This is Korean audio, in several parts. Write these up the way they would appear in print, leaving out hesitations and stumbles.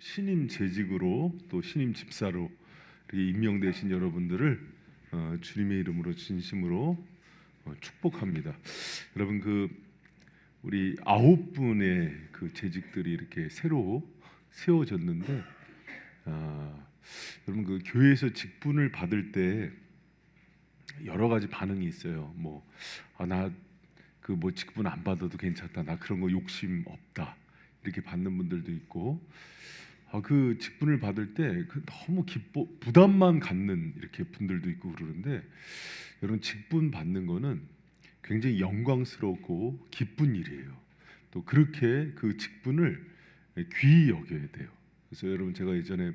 신임 재직으로 또 신임 집사로 이렇게 임명되신 여러분들을 주님의 이름으로 진심으로 축복합니다. 여러분 우리 9분의 그 재직들이 이렇게 새로 세워졌는데 여러분 교회에서 직분을 받을 때 여러 가지 반응이 있어요. 나 직분 안 받아도 괜찮다. 나 그런 거 욕심 없다. 이렇게 받는 분들도 있고, 그 직분을 받을 때 너무 부담만 갖는 이렇게 분들도 있고 그러는데, 여러분 직분 받는 거는 굉장히 영광스럽고 기쁜 일이에요. 또 그렇게 그 직분을 귀히 여겨야 돼요. 그래서 여러분 제가 예전에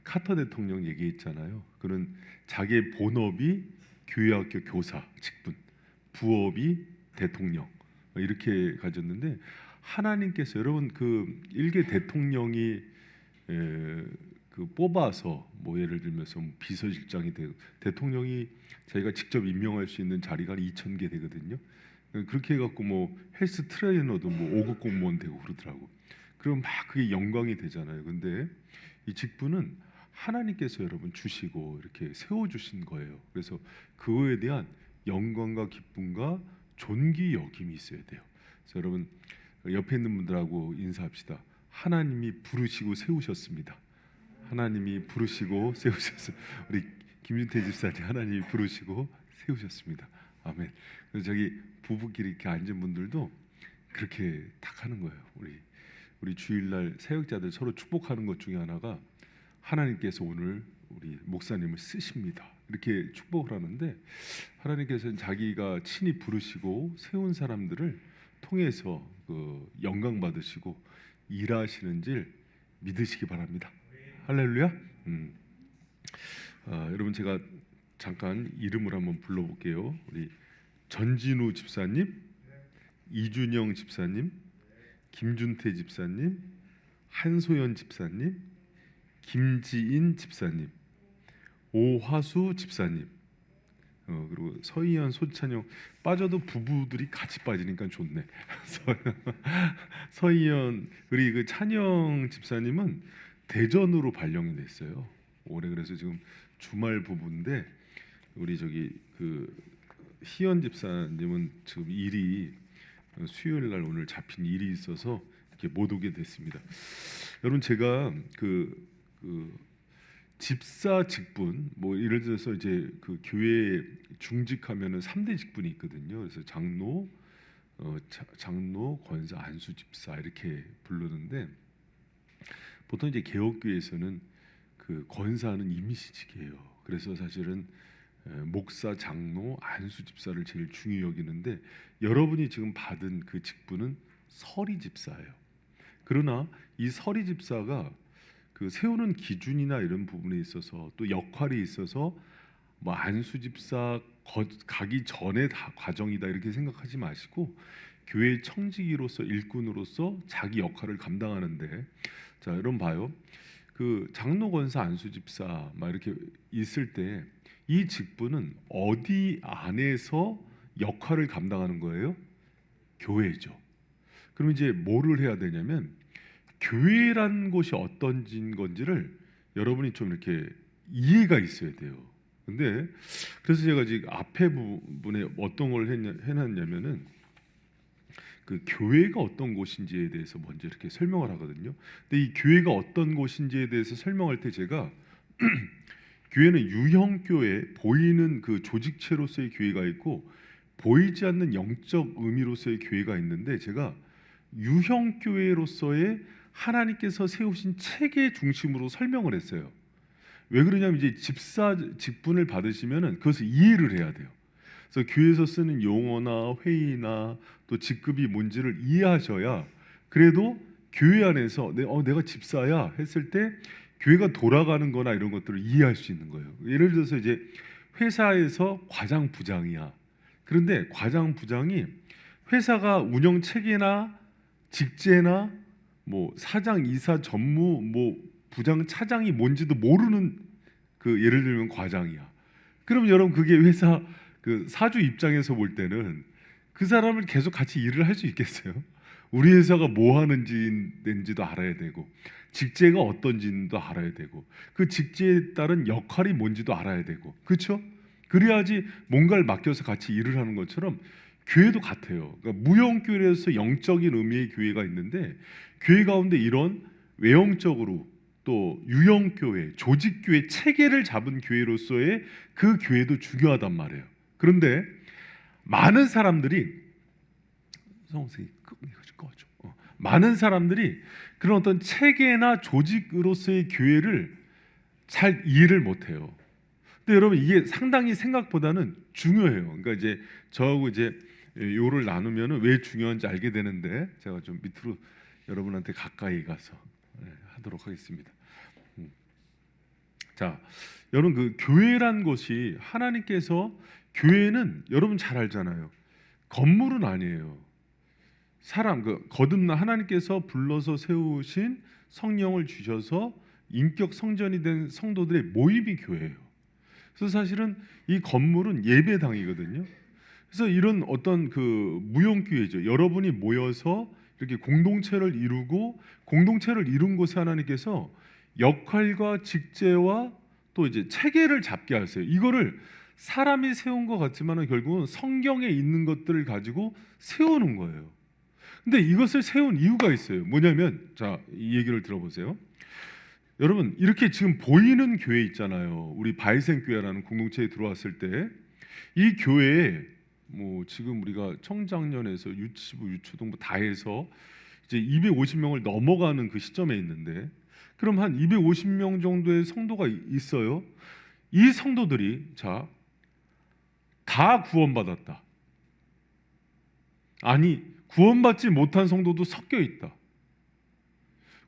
카터 대통령 얘기했잖아요. 그는 자기의 본업이 교회학교 교사 직분, 부업이 대통령 이렇게 가졌는데, 하나님께서 여러분 일개 대통령이 뽑아서 예를 들면서 비서실장이 되고 대통령이 자기가 직접 임명할 수 있는 자리가 2,000개 되거든요. 그렇게 해갖고 헬스 트레이너도 5급 공무원 되고 그러더라고. 그럼 막 그게 영광이 되잖아요. 근데 이 직분은 하나님께서 여러분 주시고 이렇게 세워주신 거예요. 그래서 그거에 대한 영광과 기쁨과 존귀 여김이 있어야 돼요. 그래서 여러분 옆에 있는 분들하고 인사합시다. 하나님이 부르시고 세우셨습니다. 하나님이 부르시고 세우셨어요. 우리 김윤태 집사님 하나님이 부르시고 세우셨습니다. 아멘. 그래서 저기 부부끼리 이렇게 앉은 분들도 그렇게 딱 하는 거예요. 우리 주일날 사역자들 서로 축복하는 것 중에 하나가 하나님께서 오늘 우리 목사님을 쓰십니다. 이렇게 축복을 하는데, 하나님께서는 자기가 친히 부르시고 세운 사람들을 통해서 영광 받으시고 일하시는 줄 믿으시기 바랍니다. 할렐루야. 여러분 제가 잠깐 이름을 한번 불러볼게요. 우리 전진우 집사님, 이준영 집사님, 김준태 집사님, 한소연 집사님, 김지인 집사님, 오화수 집사님, 그리고 서희연, 소찬영 빠져도 부부들이 같이 빠지니까 좋네. 서희연, 우리 찬영 집사님은 대전으로 발령이 됐어요. 올해. 그래서 지금 주말 부부인데, 우리 희연 집사님은 지금 일이 수요일 날 오늘 잡힌 일이 있어서 이렇게 못 오게 됐습니다. 여러분 제가 집사 직분 예를 들어서 이제 교회에 중직하면은 3대 직분이 있거든요. 그래서 장로, 권사, 안수 집사 이렇게 부르는데, 보통 이제 개혁교회에서는 권사는 임시직이에요. 그래서 사실은 목사, 장로, 안수 집사를 제일 중요히 여기는데, 여러분이 지금 받은 그 직분은 서리 집사예요. 그러나 이 서리 집사가 세우는 기준이나 이런 부분에 있어서 또 역할이 있어서 안수 집사 가기 전에 다 과정이다 이렇게 생각하지 마시고, 교회 청지기로서 일꾼으로서 자기 역할을 감당하는데, 자 여러분 봐요. 장로, 권사, 안수 집사 이렇게 있을 때 이 직분은 어디 안에서 역할을 감당하는 거예요? 교회죠. 그럼 이제 뭐를 해야 되냐면, 교회라는 곳이 어떤 건지를 여러분이 좀 이렇게 이해가 있어야 돼요. 근데 그래서 제가 지금 앞에 부분에 어떤 걸 해놨냐면은 교회가 어떤 곳인지에 대해서 먼저 이렇게 설명을 하거든요. 근데 이 교회가 어떤 곳인지에 대해서 설명할 때 제가 교회는 유형교회, 보이는 조직체로서의 교회가 있고 보이지 않는 영적 의미로서의 교회가 있는데, 제가 유형교회로서의 하나님께서 세우신 체계 중심으로 설명을 했어요. 왜 그러냐면 이제 집사 직분을 받으시면은 그것을 이해를 해야 돼요. 그래서 교회에서 쓰는 용어나 회의나 또 직급이 뭔지를 이해하셔야, 그래도 교회 안에서 내가 집사야 했을 때 교회가 돌아가는 거나 이런 것들을 이해할 수 있는 거예요. 예를 들어서 이제 회사에서 과장 부장이야. 그런데 과장 부장이 회사가 운영 체계나 직제나 사장, 이사, 전무, 부장, 차장이 뭔지도 모르는 예를 들면 과장이야. 그럼 여러분 그게 회사 사주 입장에서 볼 때는 그 사람을 계속 같이 일을 할 수 있겠어요? 우리 회사가 뭐 하는지도 알아야 되고, 직제가 어떤지도 알아야 되고, 그 직제에 따른 역할이 뭔지도 알아야 되고, 그렇죠? 그래야지 뭔가를 맡겨서 같이 일을 하는 것처럼 교회도 같아요. 그러니까 무형교회에서 영적인 의미의 교회가 있는데, 교회 가운데 이런 외형적으로 또 유형교회, 조직교회 체계를 잡은 교회로서의 그 교회도 중요하단 말이에요. 그런데 많은 사람들이 많은 사람들이 그런 어떤 체계나 조직으로서의 교회를 잘 이해를 못해요. 근데 여러분, 이게 상당히 생각보다는 중요해요. 그러니까 이제 저하고 이제 요를 나누면은 왜 중요한지 알게 되는데, 제가 좀 밑으로 여러분한테 가까이 가서 하도록 하겠습니다. 자, 여러분, 그 교회란 것이 하나님께서, 교회는 여러분 잘 알잖아요. 건물은 아니에요. 사람, 그 거듭나 하나님께서 불러서 세우신 성령을 주셔서 인격 성전이 된 성도들의 모임이 교회예요. 그래서 사실은 이 건물은 예배당이거든요. 그래서 이런 어떤 그 무용교회죠. 여러분이 모여서 이렇게 공동체를 이루고, 공동체를 이룬 곳에 하나님께서 역할과 직제와 또 이제 체계를 잡게 하세요. 이거를 사람이 세운 것 같지만은 결국은 성경에 있는 것들을 가지고 세우는 거예요. 근데 이것을 세운 이유가 있어요. 뭐냐면, 자, 이 얘기를 들어보세요. 여러분, 이렇게 지금 보이는 교회 있잖아요. 우리 바이생 교회라는 공동체에 들어왔을 때 이 교회에 뭐 지금 우리가 청장년에서 유치부, 유초등부 다 해서 이제 250명을 넘어가는 그 시점에 있는데, 그럼 한 250명 정도의 성도가 있어요. 이 성도들이 자, 다 구원받았다. 아니, 구원받지 못한 성도도 섞여 있다.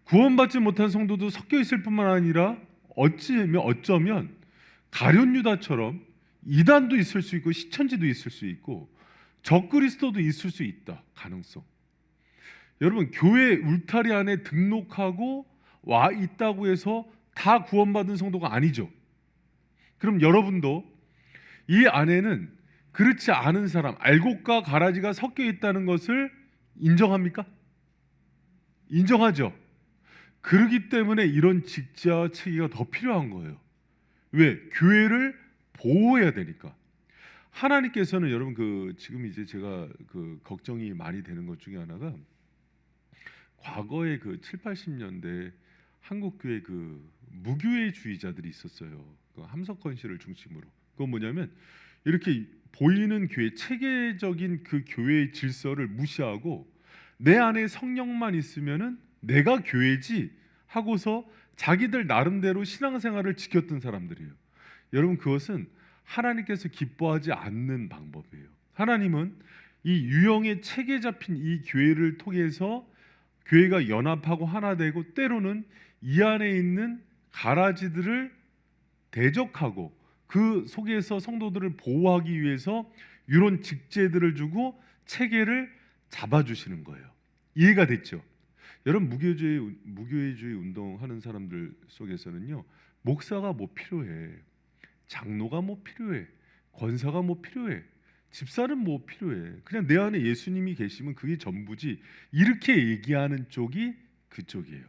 구원받지 못한 성도도 섞여 있을 뿐만 아니라 어쩌면 가룟 유다처럼 이단도 있을 수 있고 시천지도 있을 수 있고 적그리스도도 있을 수 있다. 가능성. 여러분, 교회 울타리 안에 등록하고 와 있다고 해서 다 구원받은 성도가 아니죠. 그럼 여러분도 이 안에는 그렇지 않은 사람, 알곡과 가라지가 섞여 있다는 것을 인정합니까? 인정하죠. 그렇기 때문에 이런 직제와 체계가 더 필요한 거예요. 왜? 교회를 보호해야 되니까. 하나님께서는 여러분, 그 지금 이제 제가 그 걱정이 많이 되는 것 중에 하나가, 과거에 그 7, 80년대 한국 교회 그 무교회주의자들이 있었어요. 그 함석헌 씨를 중심으로. 그건 뭐냐면, 이렇게 보이는 교회, 체계적인 그 교회의 질서를 무시하고 내 안에 성령만 있으면은 내가 교회지 하고서 자기들 나름대로 신앙생활을 지켰던 사람들이에요. 여러분, 그것은 하나님께서 기뻐하지 않는 방법이에요. 하나님은 이 유형의 체계 잡힌 이 교회를 통해서 교회가 연합하고 하나 되고, 때로는 이 안에 있는 가라지들을 대적하고 그 속에서 성도들을 보호하기 위해서 이런 직제들을 주고 체계를 잡아주시는 거예요. 이해가 됐죠? 여러분, 무교회주의 운동하는 사람들 속에서는요, 목사가 뭐 필요해, 장로가 뭐 필요해, 권사가 뭐 필요해, 집사는 뭐 필요해, 그냥 내 안에 예수님이 계시면 그게 전부지, 이렇게 얘기하는 쪽이 그쪽이에요.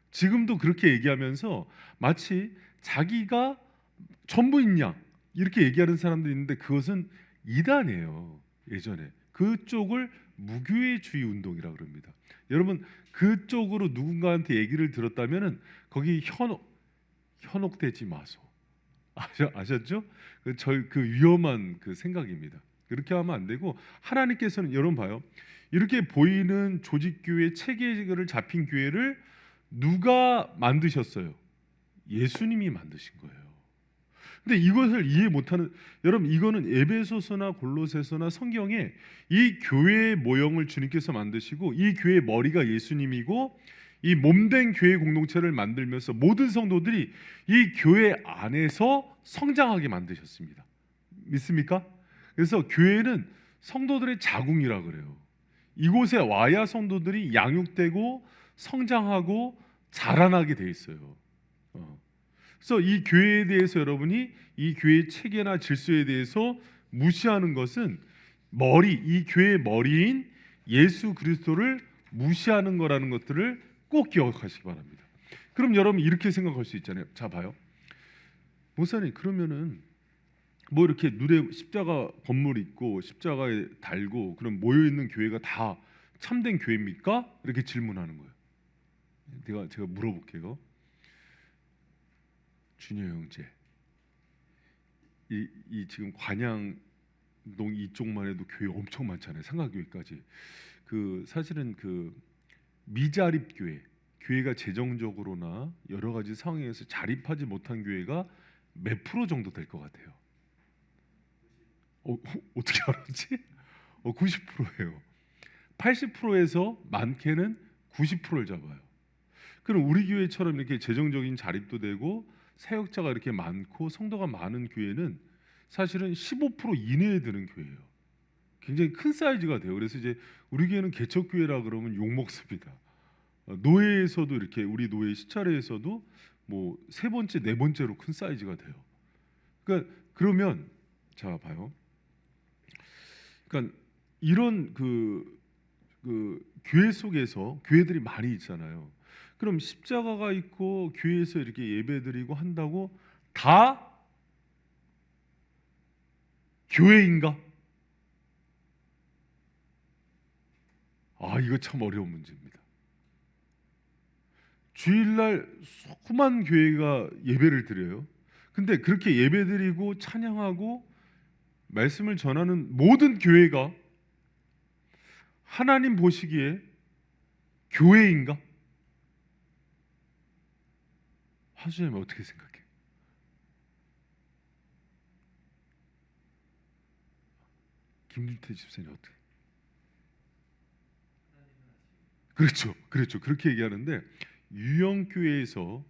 지금도 그렇게 얘기하면서 마치 자기가 전부인 양 이렇게 얘기하는 사람도 있는데, 그것은 이단이에요. 예전에 그쪽을 무교회주의 운동이라고 그럽니다. 여러분, 그쪽으로 누군가한테 얘기를 들었다면은 거기 현혹되지 마소. 아셨죠? 그 위험한 그 생각입니다. 그렇게 하면 안 되고, 하나님께서는 여러분 봐요. 이렇게 보이는 조직교회, 체계를 잡힌 교회를 누가 만드셨어요? 예수님이 만드신 거예요. 근데 이것을 이해 못하는 여러분, 이거는 에베소서나 골로새서나 성경에 이 교회의 모형을 주님께서 만드시고, 이 교회의 머리가 예수님이고, 이 몸된 교회 공동체를 만들면서 모든 성도들이 이 교회 안에서 성장하게 만드셨습니다. 믿습니까? 그래서 교회는 성도들의 자궁이라 그래요. 이곳에 와야 성도들이 양육되고 성장하고 자라나게 돼 있어요. 그래서 이 교회에 대해서 여러분이 이 교회의 체계나 질서에 대해서 무시하는 것은 이 교회의 머리인 예수 그리스도를 무시하는 거라는 것들을 꼭 기억하시기 바랍니다. 그럼 여러분 이렇게 생각할 수 있잖아요. 자 봐요. 목사님 그러면은 뭐 이렇게 눈에 십자가 건물 있고 십자가에 달고 그럼 모여 있는 교회가 다 참된 교회입니까? 이렇게 질문하는 거예요. 제가 물어볼게요. 준여 형제, 이 지금 관양동 이쪽만 해도 교회 엄청 많잖아요. 상가교회까지. 그 사실은 그 미자립 교회가 재정적으로나 여러 가지 상황에서 자립하지 못한 교회가 몇 프로 정도 될 것 같아요? 어떻게 알았지? 90%예요. 80%에서 많게는 90%를 잡아요. 그럼 우리 교회처럼 이렇게 재정적인 자립도 되고 사역자가 이렇게 많고 성도가 많은 교회는 사실은 15% 이내에 드는 교회예요. 굉장히 큰 사이즈가 돼요. 그래서 이제 우리 교회는 개척교회라 그러면 욕 먹습니다. 노회에서도 이렇게 우리 노회 시차례에서도 뭐 세 번째, 네 번째로 큰 사이즈가 돼요. 그러니까 그러면 자 봐요. 그러니까 이런 그 교회 속에서 교회들이 많이 있잖아요. 그럼 십자가가 있고 교회에서 이렇게 예배드리고 한다고 다 교회인가? 이거 참 어려운 문제입니다. 주일날 수많은 교회가 예배를 드려요. 근데 그렇게 예배드리고 찬양하고 말씀을 전하는 모든 교회가 하나님 보시기에 교회인가? 하수님은 어떻게 생각해요? 김준태 집사님 어떻게? 그렇죠. 그렇게 얘기하는데 유형교회에서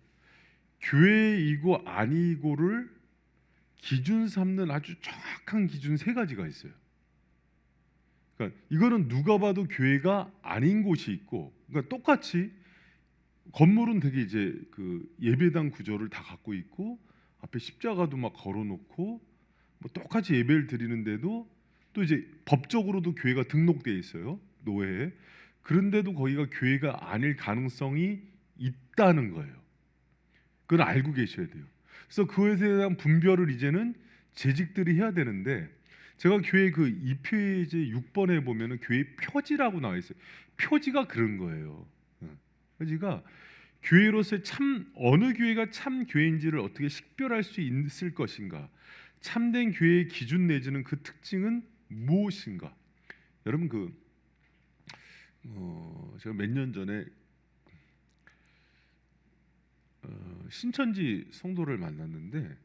교회이고 아니고를 기준 삼는 아주 정확한 기준 세 가지가 있어요. 그러니까 이거는 누가 봐도 교회가 아닌 곳이 있고, 그러니까 똑같이 건물은 되게 이제 그 예배당 구조를 다 갖고 있고 앞에 십자가도 막 걸어놓고 뭐 똑같이 예배를 드리는데도 또 이제 법적으로도 교회가 등록돼 있어요, 노회에. 그런데도 거기가 교회가 아닐 가능성이 있다는 거예요. 그걸 알고 계셔야 돼요. 그래서 그것에 대한 분별을 이제는 재직들이 해야 되는데, 제가 교회 그 2페이지 6번에 보면은 교회 표지라고 나와 있어요. 표지가 그런 거예요. 표지가 교회로서 참 어느 교회가 참 교회인지를 어떻게 식별할 수 있을 것인가, 참된 교회의 기준 내지는 그 특징은 무엇인가. 여러분 제가 몇 년 전에 신천지 성도를 만났는데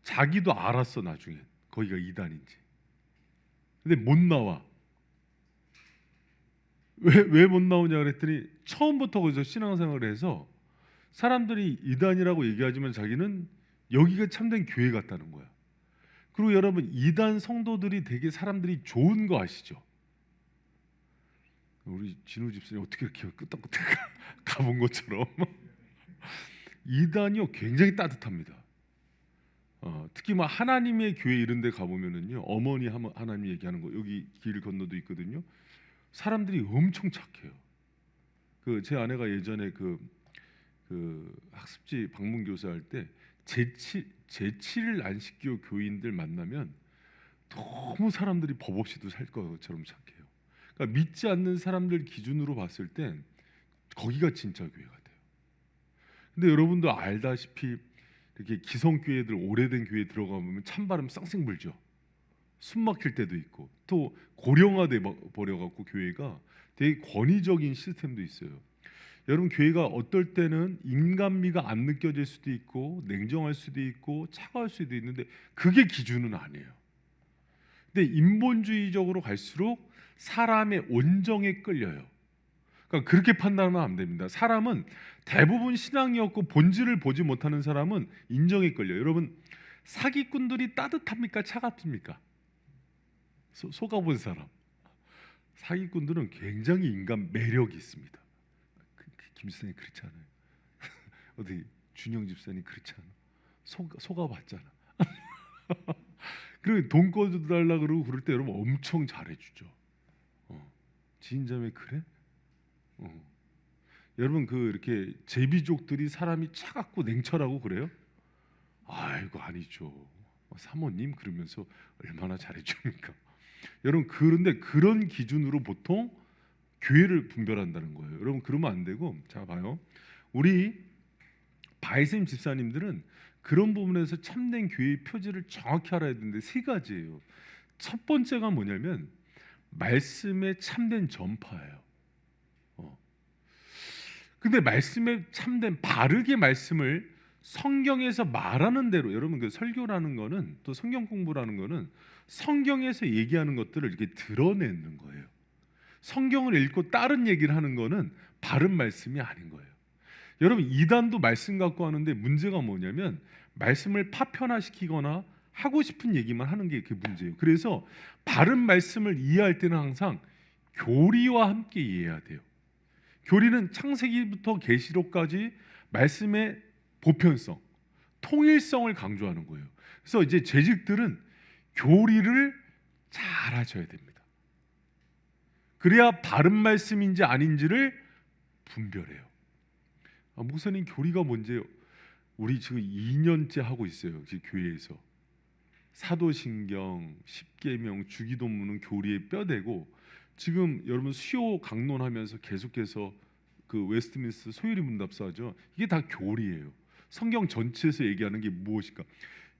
자기도 알았어 나중에 거기가 이단인지. 근데 못 나와. 왜 못 나오냐 그랬더니 처음부터 거기서 신앙생활을 해서 사람들이 이단이라고 얘기하지만 자기는 여기가 참된 교회 같다는 거야. 그리고 여러분 이단 성도들이 되게 사람들이 좋은 거 아시죠? 우리 진우 집사님 어떻게 이렇게 끄떡끄떡 가본 것처럼 이단이요 굉장히 따뜻합니다. 특히 뭐 하나님의 교회 이런 데 가보면은요, 어머니 하나님 얘기하는 거 여기 길 건너도 있거든요. 사람들이 엄청 착해요. 그 제 아내가 예전에 그 학습지 방문 교사할 때 제치를 안 시키고 교인들 만나면 너무 사람들이 법 없이도 살 것처럼 착해요. 그러니까 믿지 않는 사람들 기준으로 봤을 땐 거기가 진짜 교회 같아요. 근데 여러분도 알다시피 이렇게 기성교회들 오래된 교회 들어가면 찬바람 쌩쌩 불죠. 숨 막힐 때도 있고 또 고령화돼 버려갖고 교회가 되게 권위적인 시스템도 있어요. 여러분 교회가 어떨 때는 인간미가 안 느껴질 수도 있고 냉정할 수도 있고 차가울 수도 있는데 그게 기준은 아니에요. 근데 인본주의적으로 갈수록 사람의 온정에 끌려요. 그러니까 그렇게 판단하면 안 됩니다. 사람은 대부분 신앙이 없고 본질을 보지 못하는 사람은 인정에 끌려요. 여러분 사기꾼들이 따뜻합니까 차갑습니까? 속아본 사람. 사기꾼들은 굉장히 인간 매력이 있습니다. 김 집사님 그렇지 않아요? 어디 준영 집사님 그렇지 않아? 속아봤잖아. 그리고 돈 꺼달라 그러고 그럴 때 여러분 엄청 잘해주죠. 지인자매 그래? 어. 여러분 이렇게 제비족들이 사람이 차갑고 냉철하고 그래요? 아이고 아니죠. 사모님 그러면서 얼마나 잘해줍니까? 여러분 그런데 그런 기준으로 보통 교회를 분별한다는 거예요. 여러분 그러면 안 되고, 자 봐요. 우리 바이쌤 집사님들은 그런 부분에서 참된 교회의 표지를 정확히 알아야 되는데 세 가지예요. 첫 번째가 뭐냐면 말씀의 참된 전파예요. 근데 말씀에 참된 바르게 말씀을 성경에서 말하는 대로, 여러분 설교라는 거는, 또 성경 공부라는 거는 성경에서 얘기하는 것들을 이렇게 드러내는 거예요. 성경을 읽고 다른 얘기를 하는 거는 바른 말씀이 아닌 거예요. 여러분 이단도 말씀 갖고 하는데 문제가 뭐냐면 말씀을 파편화시키거나 하고 싶은 얘기만 하는 게 그게 문제예요. 그래서 바른 말씀을 이해할 때는 항상 교리와 함께 이해해야 돼요. 교리는 창세기부터 계시록까지 말씀의 보편성, 통일성을 강조하는 거예요. 그래서 이제 재직들은 교리를 잘 하셔야 됩니다. 그래야 바른 말씀인지 아닌지를 분별해요. 목사님 교리가 뭔지요? 우리 지금 2년째 하고 있어요. 지금 교회에서 사도신경, 십계명, 주기도문은 교리의 뼈대고, 지금 여러분 수요 강론하면서 계속해서 그 웨스트민스터 소유리 문답사죠. 이게 다 교리예요. 성경 전체에서 얘기하는 게 무엇일까?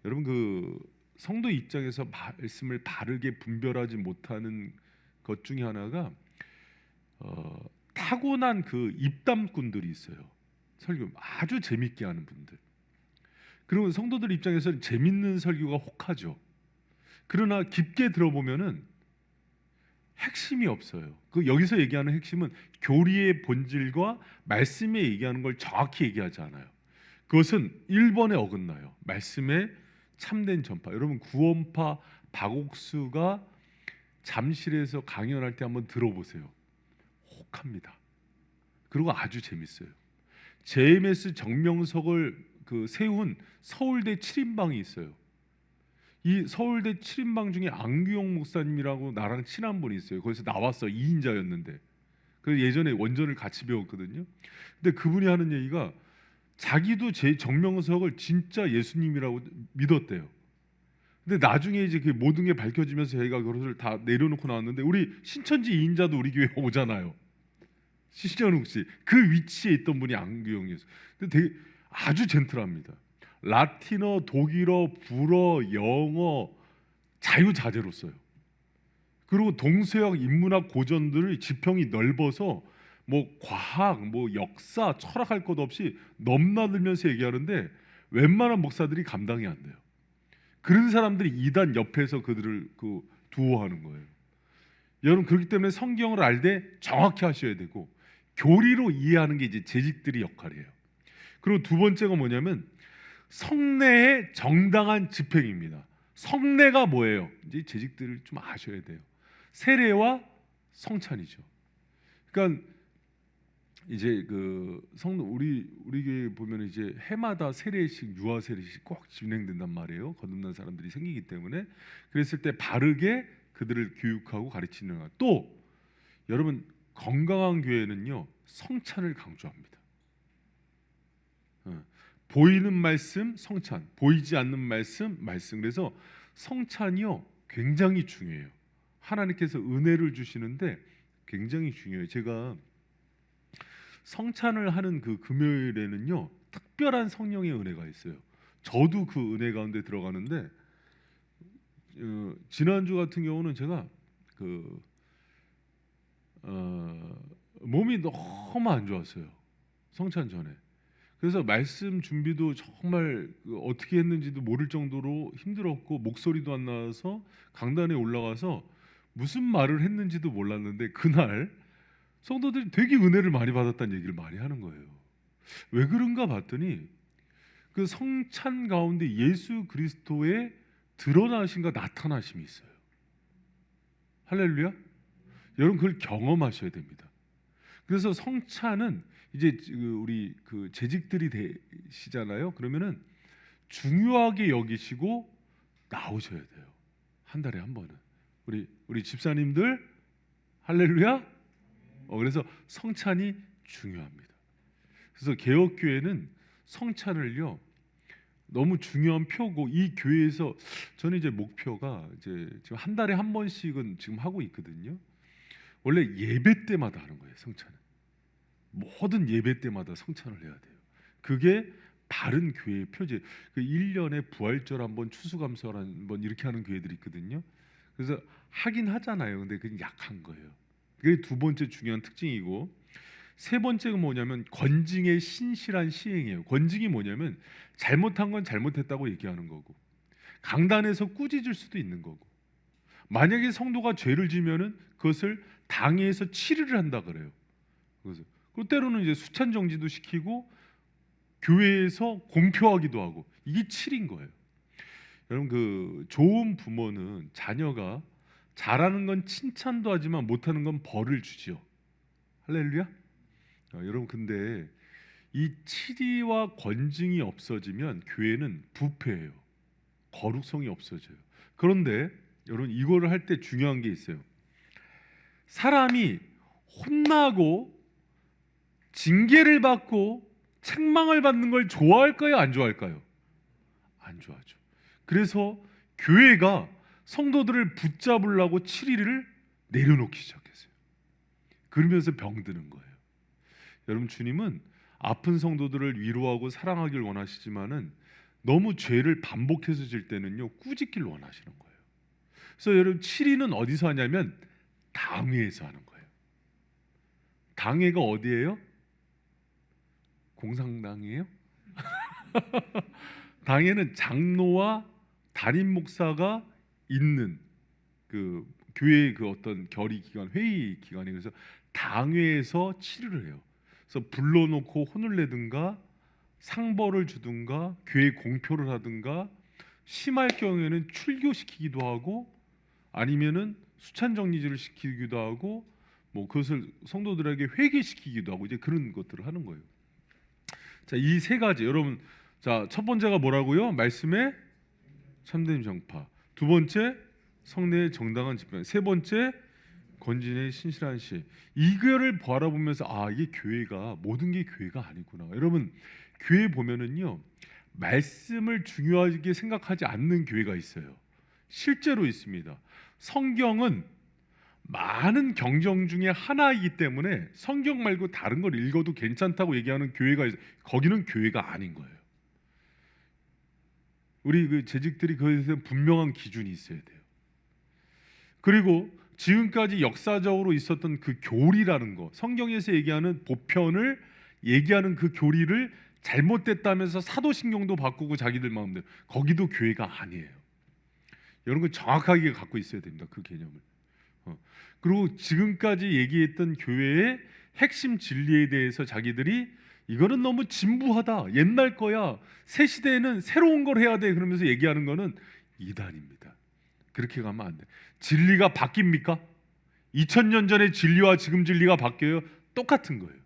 여러분 성도 입장에서 말씀을 바르게 분별하지 못하는 것 중에 하나가 타고난 입담꾼들이 있어요. 설교 아주 재밌게 하는 분들. 그리고 성도들 입장에서는 재밌는 설교가 혹하죠. 그러나 깊게 들어보면은 핵심이 없어요. 여기서 얘기하는 핵심은 교리의 본질과 말씀에 얘기하는 걸 정확히 얘기하지 않아요. 그것은 1번에 어긋나요. 말씀의 참된 전파. 여러분 구원파 박옥수가 잠실에서 강연할 때 한번 들어보세요. 혹합니다. 그리고 아주 재밌어요. JMS 정명석을 세운 서울대 7인방이 있어요. 이 서울대 7인방 중에 안규영 목사님이라고 나랑 친한 분이 있어요. 거기서 나왔어. 2인자였는데. 그 예전에 원전을 같이 배웠거든요. 근데 그분이 하는 얘기가 자기도 제 정명석을 진짜 예수님이라고 믿었대요. 근데 나중에 이제 그 모든 게 밝혀지면서 자기가 그것을 다 내려놓고 나왔는데, 우리 신천지 2인자도 우리 교회 오잖아요. 신현욱 씨, 그 위치에 있던 분이 안규영이었어요. 근데 되게 아주 젠틀합니다. 라틴어, 독일어, 불어, 영어 자유자재로 써요. 그리고 동서양 인문학 고전들의 지평이 넓어서 과학, 역사, 철학할 것 없이 넘나들면서 얘기하는데 웬만한 목사들이 감당이 안 돼요. 그런 사람들이 이단 옆에서 그들을 두어하는 거예요. 여러분 그렇기 때문에 성경을 알 때 정확히 하셔야 되고, 교리로 이해하는 게 이제 재직들의 역할이에요. 그리고 두 번째가 뭐냐면 성례의 정당한 집행입니다. 성례가 뭐예요? 이제 재직들을 좀 아셔야 돼요. 세례와 성찬이죠. 그러니까 이제 성도 우리 교회 보면 이제 해마다 세례식, 유아 세례식 꼭 진행된단 말이에요. 거듭난 사람들이 생기기 때문에. 그랬을 때 바르게 그들을 교육하고 가르치는 것. 또 여러분 건강한 교회는요 성찬을 강조합니다. 보이는 말씀 성찬, 보이지 않는 말씀 말씀. 그래서 성찬이요 굉장히 중요해요. 하나님께서 은혜를 주시는데 굉장히 중요해요. 제가 성찬을 하는 금요일에는요 특별한 성령의 은혜가 있어요. 저도 그 은혜 가운데 들어가는데, 지난주 같은 경우는 제가 몸이 너무 안 좋았어요. 성찬 전에. 그래서 말씀 준비도 정말 어떻게 했는지도 모를 정도로 힘들었고, 목소리도 안 나와서 강단에 올라가서 무슨 말을 했는지도 몰랐는데, 그날 성도들이 되게 은혜를 많이 받았다는 얘기를 많이 하는 거예요. 왜 그런가 봤더니 그 성찬 가운데 예수 그리스도의 드러나심과 나타나심이 있어요. 할렐루야. 여러분 그걸 경험하셔야 됩니다. 그래서 성찬은 이제 우리 재직들이 되시잖아요. 그러면은 중요하게 여기시고 나오셔야 돼요. 한 달에 한 번은. 우리 집사님들 할렐루야. 그래서 성찬이 중요합니다. 그래서 개혁교회는 성찬을요 너무 중요한 표고, 이 교회에서 저는 이제 목표가 이제 지금 한 달에 한 번씩은 지금 하고 있거든요. 원래 예배 때마다 하는 거예요. 성찬은 모든 예배 때마다 성찬을 해야 돼요. 그게 바른 교회의 표지. 그 1년에 부활절 한번, 추수감사절 한번 이렇게 하는 교회들이 있거든요. 그래서 하긴 하잖아요. 근데 그게 약한 거예요. 그게 두 번째 중요한 특징이고, 세 번째가 뭐냐면 권징의 신실한 시행이에요. 권징이 뭐냐면 잘못한 건 잘못했다고 얘기하는 거고, 강단에서 꾸짖을 수도 있는 거고, 만약에 성도가 죄를 지면은 그것을 당회에서 치리를 한다 그래요. 그래서 때로는 이제 수찬 정지도 시키고 교회에서 공표하기도 하고, 이게 칠인 거예요. 여러분, 그 좋은 부모는 자녀가 잘하는 건 칭찬도 하지만 못하는 건 벌을 주지요. 할렐루야. 여러분, 근데 이 치리와 권징이 없어지면 교회는 부패해요. 거룩성이 없어져요. 그런데 여러분, 이거를 할 때 중요한 게 있어요. 사람이 혼나고 징계를 받고 책망을 받는 걸 좋아할까요? 안 좋아할까요? 안 좋아하죠. 그래서 교회가 성도들을 붙잡으려고 치리를 내려놓기 시작했어요. 그러면서 병드는 거예요. 여러분, 주님은 아픈 성도들을 위로하고 사랑하길 원하시지만은 너무 죄를 반복해서 질 때는요 꾸짖기를 원하시는 거예요. 그래서 여러분, 치리는 어디서 하냐면 당회에서 하는 거예요. 당회가 어디예요? 공산당이에요? 당회는 장로와 담임 목사가 있는 그 교회의 그 어떤 결의 기관, 회의 기관이, 그래서 당회에서 치료를 해요. 그래서 불러놓고 혼을 내든가 상벌을 주든가 교회 공표를 하든가, 심할 경우에는 출교시키기도 하고 아니면은 수찬 정리제를 시키기도 하고, 뭐 그것을 성도들에게 회개시키기도 하고, 이제 그런 것들을 하는 거예요. 자, 이 세 가지 여러분, 자, 첫 번째가 뭐라고요? 말씀의 참된 정파. 두 번째, 성례의 정당한 집행. 세 번째, 권진의 신실한 시. 이거를 바라보면서 이게 교회가, 모든 게 교회가 아니구나. 여러분, 교회 보면은요 말씀을 중요하게 생각하지 않는 교회가 있어요. 실제로 있습니다. 성경은 많은 경정 중에 하나이기 때문에 성경 말고 다른 걸 읽어도 괜찮다고 얘기하는 교회가 있어요. 거기는 교회가 아닌 거예요. 우리 그 재직들이 그것에 대해서 분명한 기준이 있어야 돼요. 그리고 지금까지 역사적으로 있었던 그 교리라는 거, 성경에서 얘기하는 보편을 얘기하는 그 교리를 잘못됐다면서 사도신경도 바꾸고 자기들 마음대로, 거기도 교회가 아니에요. 이런 거 정확하게 갖고 있어야 됩니다. 그 개념을. 그리고 지금까지 얘기했던 교회의 핵심 진리에 대해서 자기들이 이거는 너무 진부하다, 옛날 거야, 새 시대에는 새로운 걸 해야 돼, 그러면서 얘기하는 거는 이단입니다. 그렇게 가면 안 돼. 진리가 바뀝니까? 2000년 전의 진리와 지금 진리가 바뀌어요? 똑같은 거예요.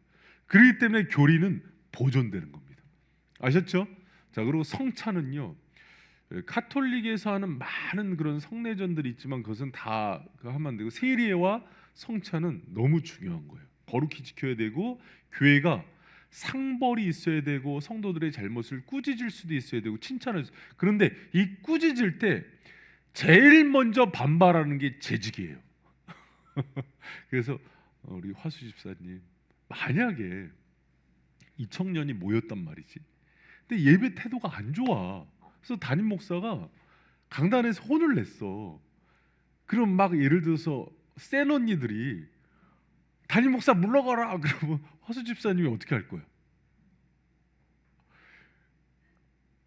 그렇기 때문에 교리는 보존되는 겁니다. 아셨죠? 자, 그리고 성찬은요, 카톨릭에서 하는 많은 그런 성례전들이 있지만 그것은 다 하면 안 되고, 세리와 성찬은 너무 중요한 거예요. 거룩히 지켜야 되고, 교회가 상벌이 있어야 되고, 성도들의 잘못을 꾸짖을 수도 있어야 되고, 칭찬을. 그런데 이 꾸짖을 때 제일 먼저 반발하는 게 재직이에요. 그래서 우리 화수 집사님, 만약에 이 청년이 모였단 말이지, 근데 예배 태도가 안 좋아. 그래서 담임 목사가 강단에서 혼을 냈어. 그럼 막 예를 들어서 센 언니들이 담임 목사 물러가라 그러면 화수 집사님이 어떻게 할 거야?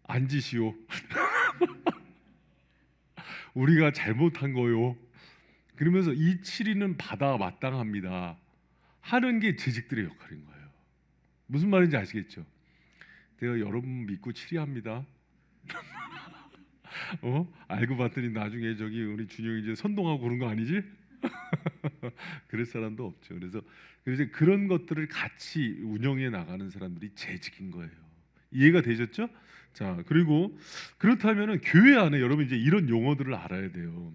앉으시오. 우리가 잘못한 거요. 그러면서 이 치리는 받아 마땅합니다 하는 게 재직들의 역할인 거예요. 무슨 말인지 아시겠죠? 내가 여러분 믿고 치리합니다. 알고 봤더니 나중에 저기 우리 준영이 이제 선동하고 그런 거 아니지? 그럴 사람도 없죠. 그래서 그런 것들을 같이 운영해 나가는 사람들이 재직인 거예요. 이해가 되셨죠? 자, 그리고 그렇다면은 교회 안에 여러분 이제 이런 용어들을 알아야 돼요.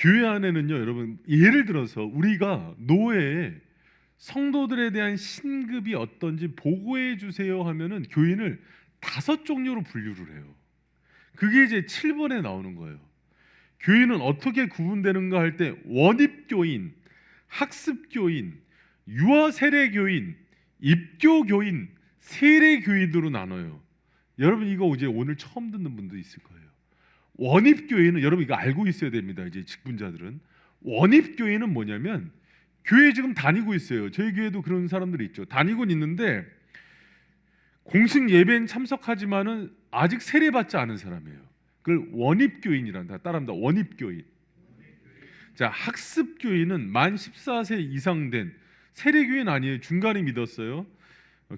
교회 안에는요, 여러분, 예를 들어서 우리가 노회에 성도들에 대한 신급이 어떤지 보고해 주세요 하면은 교인을 5종류로 분류를 해요. 그게 이제 7번에 나오는 거예요. 교인은 어떻게 구분되는가 할 때 원입교인, 학습교인, 유아세례교인, 입교교인, 세례교인으로 나눠요. 여러분 이거 이제 오늘 처음 듣는 분도 있을 거예요. 원입교인은 여러분 이거 알고 있어야 됩니다. 이제 직분자들은 원입교인은 뭐냐면 교회 지금 다니고 있어요. 저희 교회도 그런 사람들이 있죠. 다니고는 있는데 공식 예배엔 참석하지만은 아직 세례받지 않은 사람이에요. 그걸 원입교인이란다. 따라합니다. 원입교인. 자, 학습교인은 만 14세 이상 된 세례교인 아니에요. 중간에 믿었어요.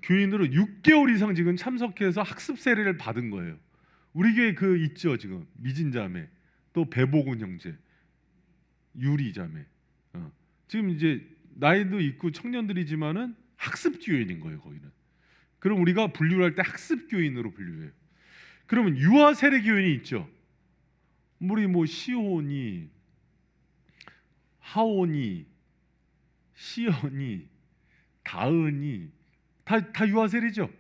교인으로 6개월 이상 지금 참석해서 학습 세례를 받은 거예요. 우리 교회 그 있죠. 지금 미진자매, 또 배복은 형제, 유리자매. 지금 이제 나이도 있고 청년들이지만은 학습교인인 거예요. 거기는. 그럼 우리가 분류를 할 때 학습교인으로 분류해요. 그러면 유아 세례교인이 있죠. 우리 뭐 시온이, 하온이, 시연이, 다은이 다 유아 세례죠.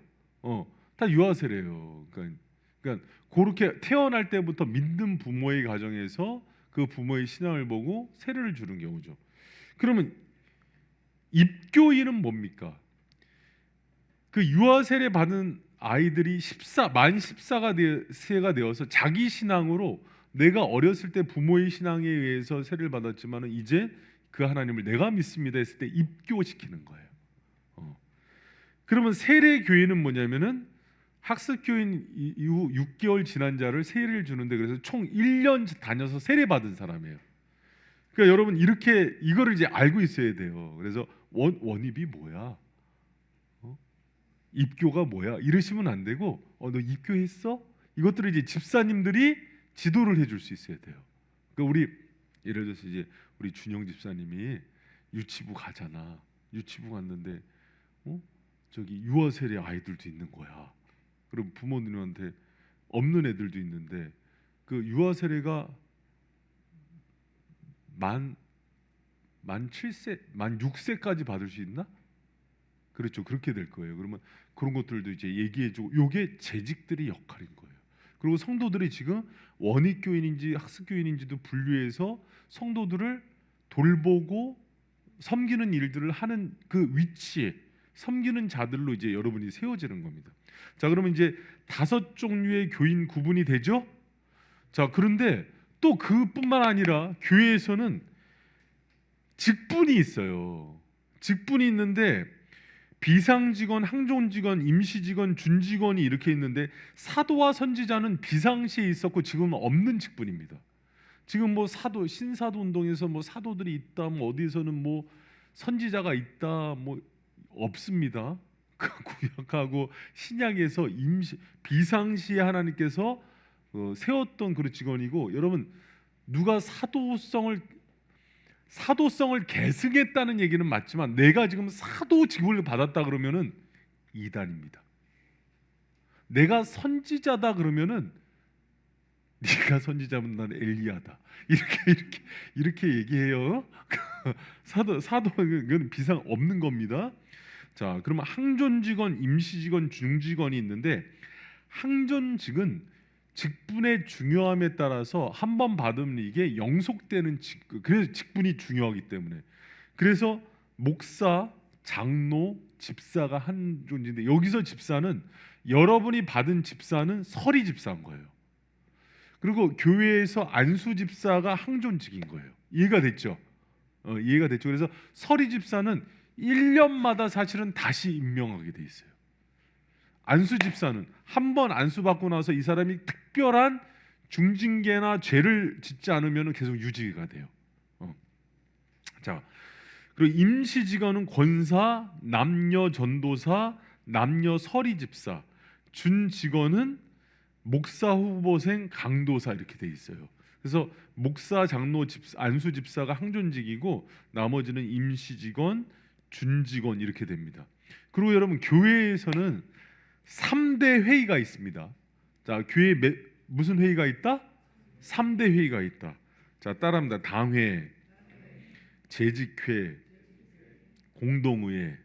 다 유아 세례예요. 그러니까 그렇게 태어날 때부터 믿는 부모의 가정에서 그 부모의 신앙을 보고 세례를 주는 경우죠. 그러면 입교인은 뭡니까? 그 유아 세례 받은 아이들이 만 14세가 되어서 자기 신앙으로 내가 어렸을 때 부모의 신앙에 의해서 세례를 받았지만 이제 그 하나님을 내가 믿습니다 했을 때 입교시키는 거예요. 그러면 세례 교인은 뭐냐면은 학습교인 이후 6개월 지난 자를 세례를 주는데 그래서 총 1년 다녀서 세례 받은 사람이에요. 그러니까 여러분 이렇게 이거를 이제 알고 있어야 돼요. 그래서 원입이 뭐야? 입교가 뭐야? 이러시면 안 되고 너 입교했어? 이것들을 이제 집사님들이 지도를 해줄 수 있어야 돼요. 그러니까 우리 예를 들어서 이제 우리 준영 집사님이 유치부 가잖아. 유치부 갔는데 저기 유아 세례 아이들도 있는 거야. 그럼 부모님한테 없는 애들도 있는데 그 유아 세례가 만 7세, 만 6세까지 받을 수 있나? 그렇죠. 그렇게 될 거예요. 그러면 그런 것들도 이제 얘기해주고 요게 재직들의 역할인 거예요. 그리고 성도들이 지금 원익교인인지 학습교인인지도 분류해서 성도들을 돌보고 섬기는 일들을 하는 그 위치에 섬기는 자들로 이제 여러분이 세워지는 겁니다. 자, 그러면 이제 5종류의 교인 구분이 되죠. 자, 그런데 또 그뿐만 아니라 교회에서는 직분이 있어요. 직분이 있는데 비상직원, 항존직원, 임시직원, 준직원이 이렇게 있는데 사도와 선지자는 비상시에 있었고 지금은 없는 직분입니다. 지금 뭐 사도 신사도 운동에서 뭐 사도들이 있다, 뭐 어디서는 뭐 선지자가 있다, 뭐 없습니다. 구약하고 신약에서 비상시에 하나님께서 세웠던 그런 직원이고, 여러분 누가 사도성을 계승했다는 얘기는 맞지만 내가 지금 사도 직분을 받았다 그러면은 이단입니다. 내가 선지자다 그러면은 네가 선지자면 난 엘리야다. 이렇게 얘기해요. 사도는 비상 없는 겁니다. 자, 그러면 항존직원, 임시직원, 중직원이 있는데 항존직은 직분의 중요함에 따라서 한 번 받으면 이게 영속되는 직분, 그래서 직분이 중요하기 때문에 그래서 목사, 장로, 집사가 한 존재인데 여기서 집사는 여러분이 받은 집사는 서리 집사인 거예요. 그리고 교회에서 안수 집사가 항존직인 거예요. 이해가 됐죠? 이해가 됐죠? 그래서 서리 집사는 1년마다 사실은 다시 임명하게 돼 있어요. 안수 집사는 한 번 안수 받고 나서 이 사람이 특별한 중징계나 죄를 짓지 않으면 계속 유지가 돼요. 자, 그리고 임시 직원은 권사, 남녀 전도사, 남녀 서리 집사, 준 직원은 목사 후보생, 강도사 이렇게 돼 있어요. 그래서 목사, 장로, 안수 집사가 항존직이고 나머지는 임시 직원, 준 직원 이렇게 됩니다. 그리고 여러분 교회에서는 3대 회의가 있습니다. 자, 교회에 무슨 회의가 있다? 3대 회의가 있다. 자, 따라합니다. 당회, 재직회, 공동의회.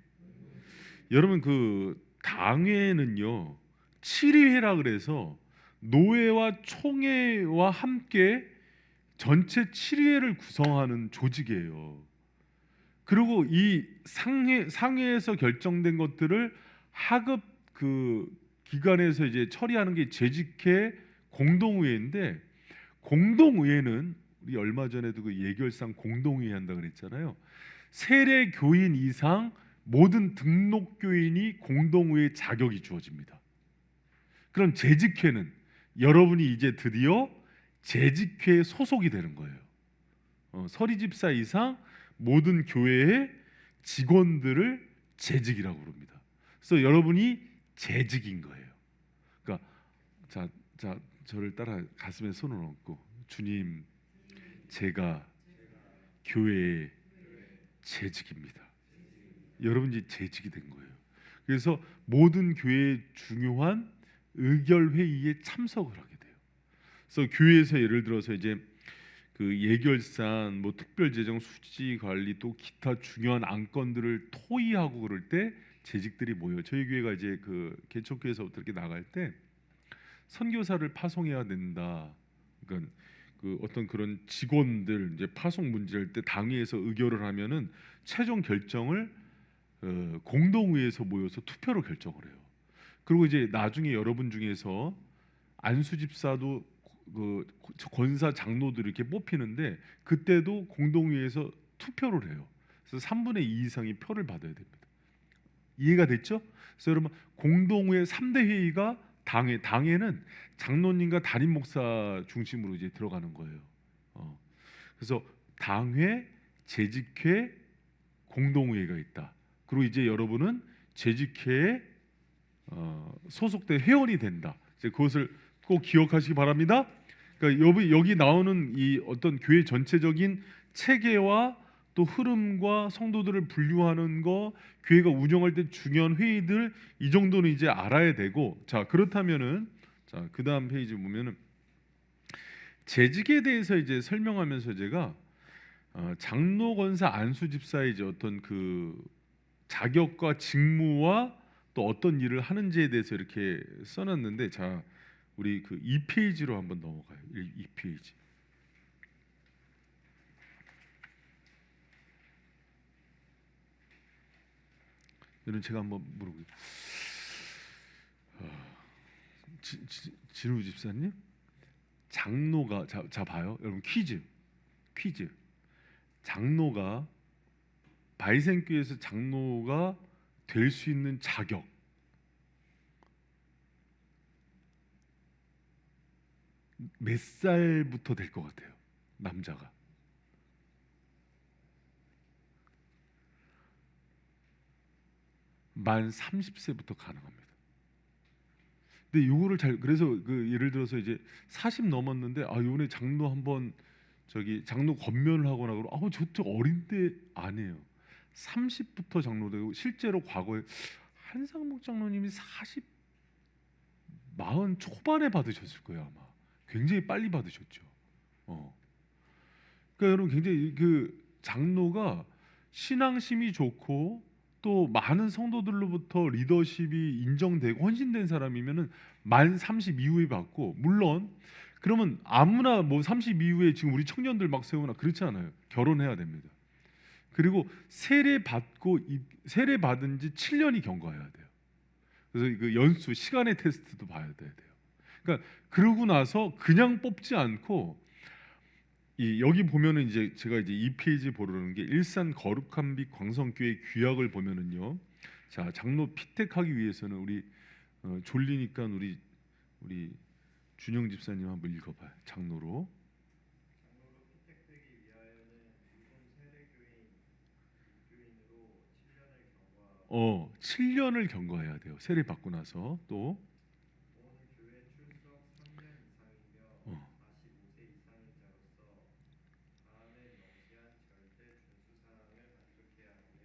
여러분 그 당회는요 7위회라 그래서 노회와 총회와 함께 전체 7위회를 구성하는 조직이에요. 그리고 이 상회에서 결정된 것들을 하급 그 기관에서 이제 처리하는 게 재직회, 공동의회인데, 공동의회는 우리 얼마 전에도 그 예결상 공동의회 한다 그랬잖아요. 세례 교인 이상 모든 등록 교인이 공동의회 자격이 주어집니다. 그럼 재직회는 여러분이 이제 드디어 재직회에 소속이 되는 거예요. 서리집사 이상 모든 교회의 직원들을 재직이라고 부릅니다. 그래서 여러분이 재직인 거예요. 그러니까 자 저를 따라 가슴에 손을 얹고, 주님, 제가 교회의 재직입니다. 여러분이 재직이 된 거예요. 그래서 모든 교회의 중요한 의결 회의에 참석을 하게 돼요. 그래서 교회에서 예를 들어서 이제 그 예결산, 뭐 특별재정 수지 관리, 또 기타 중요한 안건들을 토의하고 그럴 때 재직들이 모여요. 저희 교회가 이제 그 개척교회에서부터 이렇게 나갈 때 선교사를 파송해야 된다. 그러니까 그 어떤 그런 직원들 이제 파송 문제할 때 당회에서 의결을 하면은 최종 결정을 공동의회에서 모여서 투표로 결정을 해요. 그리고 이제 나중에 여러분 중에서 안수집사도 그 권사 장로들 이렇게 뽑히는데, 그때도 공동의회에서 투표를 해요. 그래서 3분의 2 이상이 표를 받아야 됩니다. 이해가 됐죠? 그래서 여러분 공동의회 3대 회의가 당회는 장로님과 담임 목사 중심으로 이제 들어가는 거예요. 그래서 당회, 재직회, 공동의회가 있다. 그리고 이제 여러분은 재직회에 소속된 회원이 된다. 이제 그것을 꼭 기억하시기 바랍니다. 그러니까 여기 나오는 이 어떤 교회 전체적인 체계와 또 흐름과 성도들을 분류하는 거, 교회가 운영할 때 중요한 회의들, 이 정도는 이제 알아야 되고, 자 그렇다면은 자 그다음 페이지 보면은 재직에 대해서 이제 설명하면서 제가 장로, 권사, 안수 집사의 이제 어떤 그 자격과 직무와 또 어떤 일을 하는지에 대해서 이렇게 써놨는데, 자 우리 그 2페이지로 한번 넘어가요. 2페이지. 이런 제가 한번 물어보게요. 진우 집사님, 장로가 자 봐요. 여러분 퀴즈. 장로가 바이센교회에서 장로가 될 수 있는 자격 몇 살부터 될 것 같아요? 남자가 만 30세부터 가능합니다. 근데 요거를 그래서 그 예를 들어서 이제 40 넘었는데 요번에 장로 한번 장로 권면을 하거나 그러면 저 어린데 아니에요. 30부터 장로되고, 실제로 과거에 한상목 장로님이 40 초반에 받으셨을 거예요. 아마 굉장히 빨리 받으셨죠. 그러니까 여러분 굉장히 그 장로가 신앙심이 좋고 또 많은 성도들로부터 리더십이 인정되고 헌신된 사람이면은 만 30 이후에 받고, 물론 그러면 아무나 뭐 30 이후에 지금 우리 청년들 막 세우나 그렇지 않아요. 결혼해야 됩니다. 그리고 세례 받은 지 7년이 경과해야 돼요. 그래서 그 연수 시간의 테스트도 봐야 돼요. 그러니까 그러고 나서 그냥 뽑지 않고, 여기 보면은 이제 제가 이제 2페이지 보려는 게 일산 거룩한 빛 광성교회 규약을 보면은요. 자 장로 피택하기 위해서는 우리 졸리니까 우리 준영 집사님 한번 읽어봐요. 장로로 피택되기 위하여는 무슨 세례교인으로 7년을 경과해야 돼요. 세례 받고 나서 또 온 교회 출석 3년 이상이며 45세 이상인 자로서 다음에 명시한 절대 준수 사항을 갖추게 하며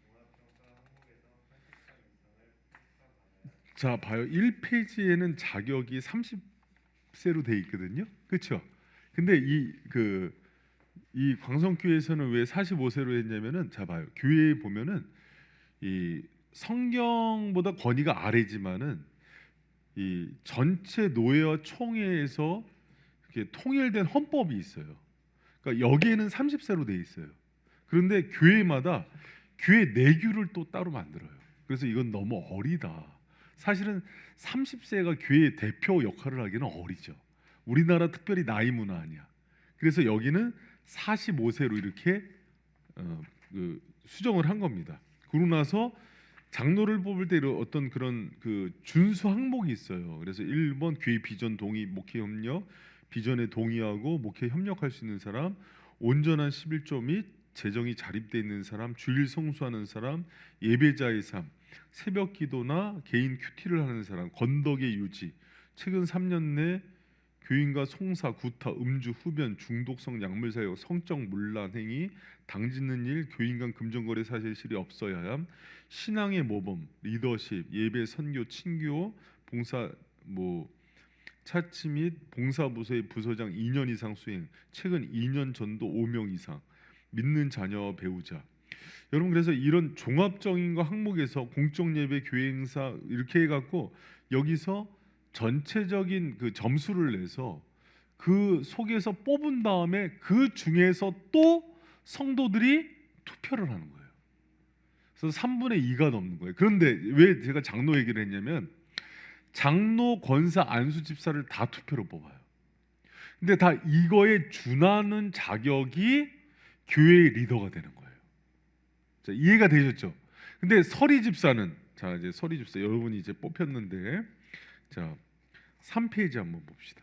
종합평가 항목에서 80점 이상을 평가받아야 합니다. 자 봐요. 1페이지에는 자격이 30세로 돼 있거든요. 그렇죠? 근데 이 광성교회에서는 왜 45세로 했냐면은 자 봐요. 교회에 보면은 이 성경보다 권위가 아래지만은 이 전체 노예와 총회에서 이렇게 통일된 헌법이 있어요. 그러니까 여기에는 30세로 돼 있어요. 그런데 교회마다 교회 내규를 또 따로 만들어요. 그래서 이건 너무 어리다. 사실은 30세가 교회의 대표 역할을 하기는 어리죠. 우리나라 특별히 나이 문화 아니야. 그래서 여기는 45세로 이렇게 수정을 한 겁니다. 그러고 나서 장로를 뽑을 때 어떤 그런 준수 항목이 있어요. 그래서 1번 교회 비전 동의, 목회 협력, 비전에 동의하고 목회 협력할 수 있는 사람, 온전한 11조 및 재정이 자립되어 있는 사람, 주일 성수하는 사람, 예배자의 삶, 새벽 기도나 개인 큐티를 하는 사람, 건덕의 유지, 최근 3년 내 교인과 송사, 구타, 음주, 흡연, 중독성 약물 사용, 성적 문란 행위, 당짓는 일, 교인 간 금전거래 사실이 없어야 함, 신앙의 모범, 리더십, 예배, 선교, 친교, 봉사 차치 및 봉사부서의 부서장 2년 이상 수행, 최근 2년 전도 5명 이상, 믿는 자녀와 배우자. 여러분 그래서 이런 종합적인 거 항목에서 공적 예배, 교회 행사 이렇게 해갖고 여기서 전체적인 그 점수를 내서 그 속에서 뽑은 다음에 그 중에서 또 성도들이 투표를 하는 거예요. 그래서 3분의 2가 넘는 거예요. 그런데 왜 제가 장로 얘기를 했냐면 장로, 권사, 안수 집사를 다 투표로 뽑아요. 근데 다 이거에 준하는 자격이 교회의 리더가 되는 거예요. 자, 이해가 되셨죠? 근데 서리 집사는 자 이제 서리 집사 여러분이 이제 뽑혔는데 자 3페이지 한번 봅시다.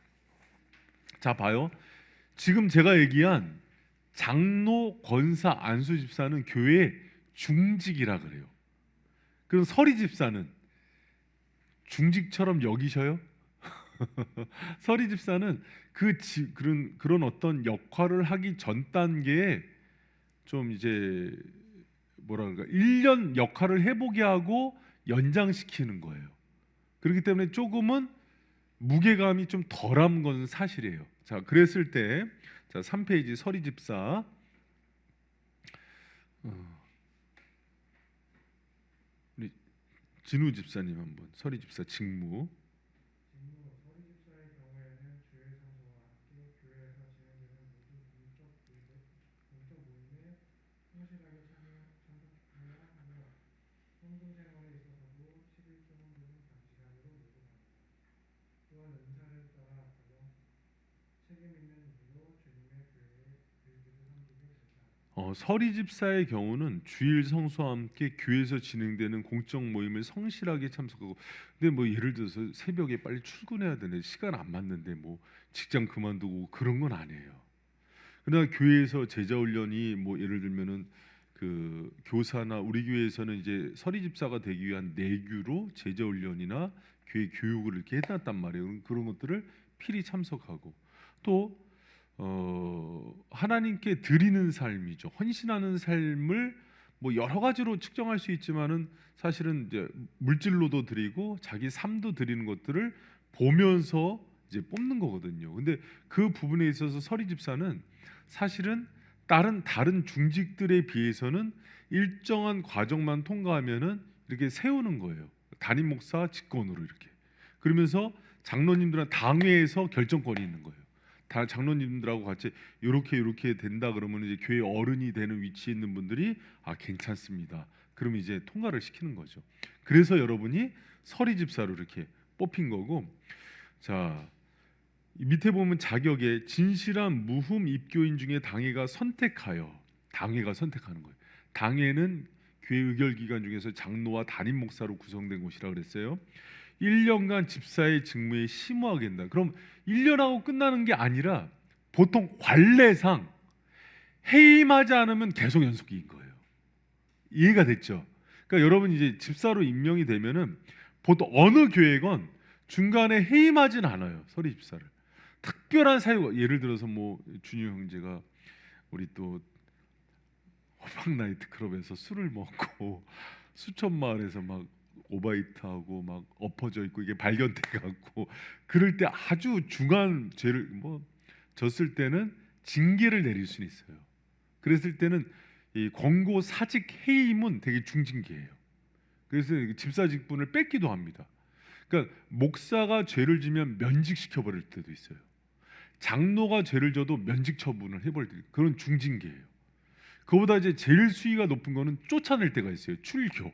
자 봐요. 지금 제가 얘기한 장로, 권사, 안수 집사는 교회 중직이라 그래요. 그럼 서리 집사는 중직처럼 여기셔요? 서리 집사는 그런 어떤 역할을 하기 전 단계에 좀 이제 뭐라 그럴까 1년 역할을 해보게 하고 연장시키는 거예요. 그렇기 때문에 조금은 무게감이 좀 덜한 건 사실이에요. 자, 그랬을 때 자 3페이지 서리 집사 우리 진우 집사님 한번 서리 집사 직무. 서리 집사의 경우에는 주일 성수와 함께 교회에서 진행되는 모든 공적 모임에 성실하게 참석해야 하며 성도 생활에 있어서도 11조는 모든 감시관으로 요구합니다. 또한 은사를 따라 책임 있는 일로 주님의 교회에 일기를 섬기게 제시합니다. 서리 집사의 경우는 주일 성수와 함께 교회에서 진행되는 공적 모임을 성실하게 참석하고 근데 뭐 예를 들어서 새벽에 빨리 출근해야 되는데 시간 안 맞는데 뭐 직장 그만두고 그런 건 아니에요. 그러나 교회에서 제자 훈련이 뭐 예를 들면은 그 교사나 우리 교회에서는 이제 서리 집사가 되기 위한 내규로 제자 훈련이나 교회 교육을 이렇게 해놨단 말이에요. 그런 것들을 필히 참석하고 또 하나님께 드리는 삶이죠. 헌신하는 삶을 뭐 여러 가지로 측정할 수 있지만은 사실은 이제 물질로도 드리고 자기 삶도 드리는 것들을 보면서 이제 뽑는 거거든요. 근데 그 부분에 있어서 서리 집사는 사실은 다른 중직들에 비해서는 일정한 과정만 통과하면은 이렇게 세우는 거예요. 담임 목사 직권으로 이렇게. 그러면서 장로님들은 당회에서 결정권이 있는 거예요. 다 장로님들하고 같이 이렇게 된다 그러면 이제 교회 어른이 되는 위치에 있는 분들이 괜찮습니다. 그러면 이제 통과를 시키는 거죠. 그래서 여러분이 서리 집사로 이렇게 뽑힌 거고, 자 밑에 보면 자격에 진실한 무흠 입교인 중에 당회가 선택하는 거예요. 당회는 교회 의결 기관 중에서 장로와 담임 목사로 구성된 곳이라 그랬어요. 1년간 집사의 직무에 심호하게 된다. 그럼 1년하고 끝나는 게 아니라 보통 관례상 해임하지 않으면 계속 연속인 거예요. 이해가 됐죠? 그러니까 여러분 이제 집사로 임명이 되면은 보통 어느 교회건 중간에 해임하진 않아요. 서리 집사를. 특별한 사유가 예를 들어서 뭐 준유 형제가 우리 또 호박 나이트 클럽에서 술을 먹고 수천 마을에서 막 오바이트하고 막 엎어져 있고 이게 발견돼 갖고 그럴 때 아주 중한 죄를 뭐 졌을 때는 징계를 내릴 수는 있어요. 그랬을 때는 이 권고 사직 해임은 되게 중징계예요. 그래서 집사 직분을 뺏기도 합니다. 그러니까 목사가 죄를 지면 면직시켜 버릴 때도 있어요. 장로가 죄를 져도 면직 처분을 해버릴 때 그런 중징계예요. 그보다 이제 제일 수위가 높은 거는 쫓아낼 때가 있어요. 출교.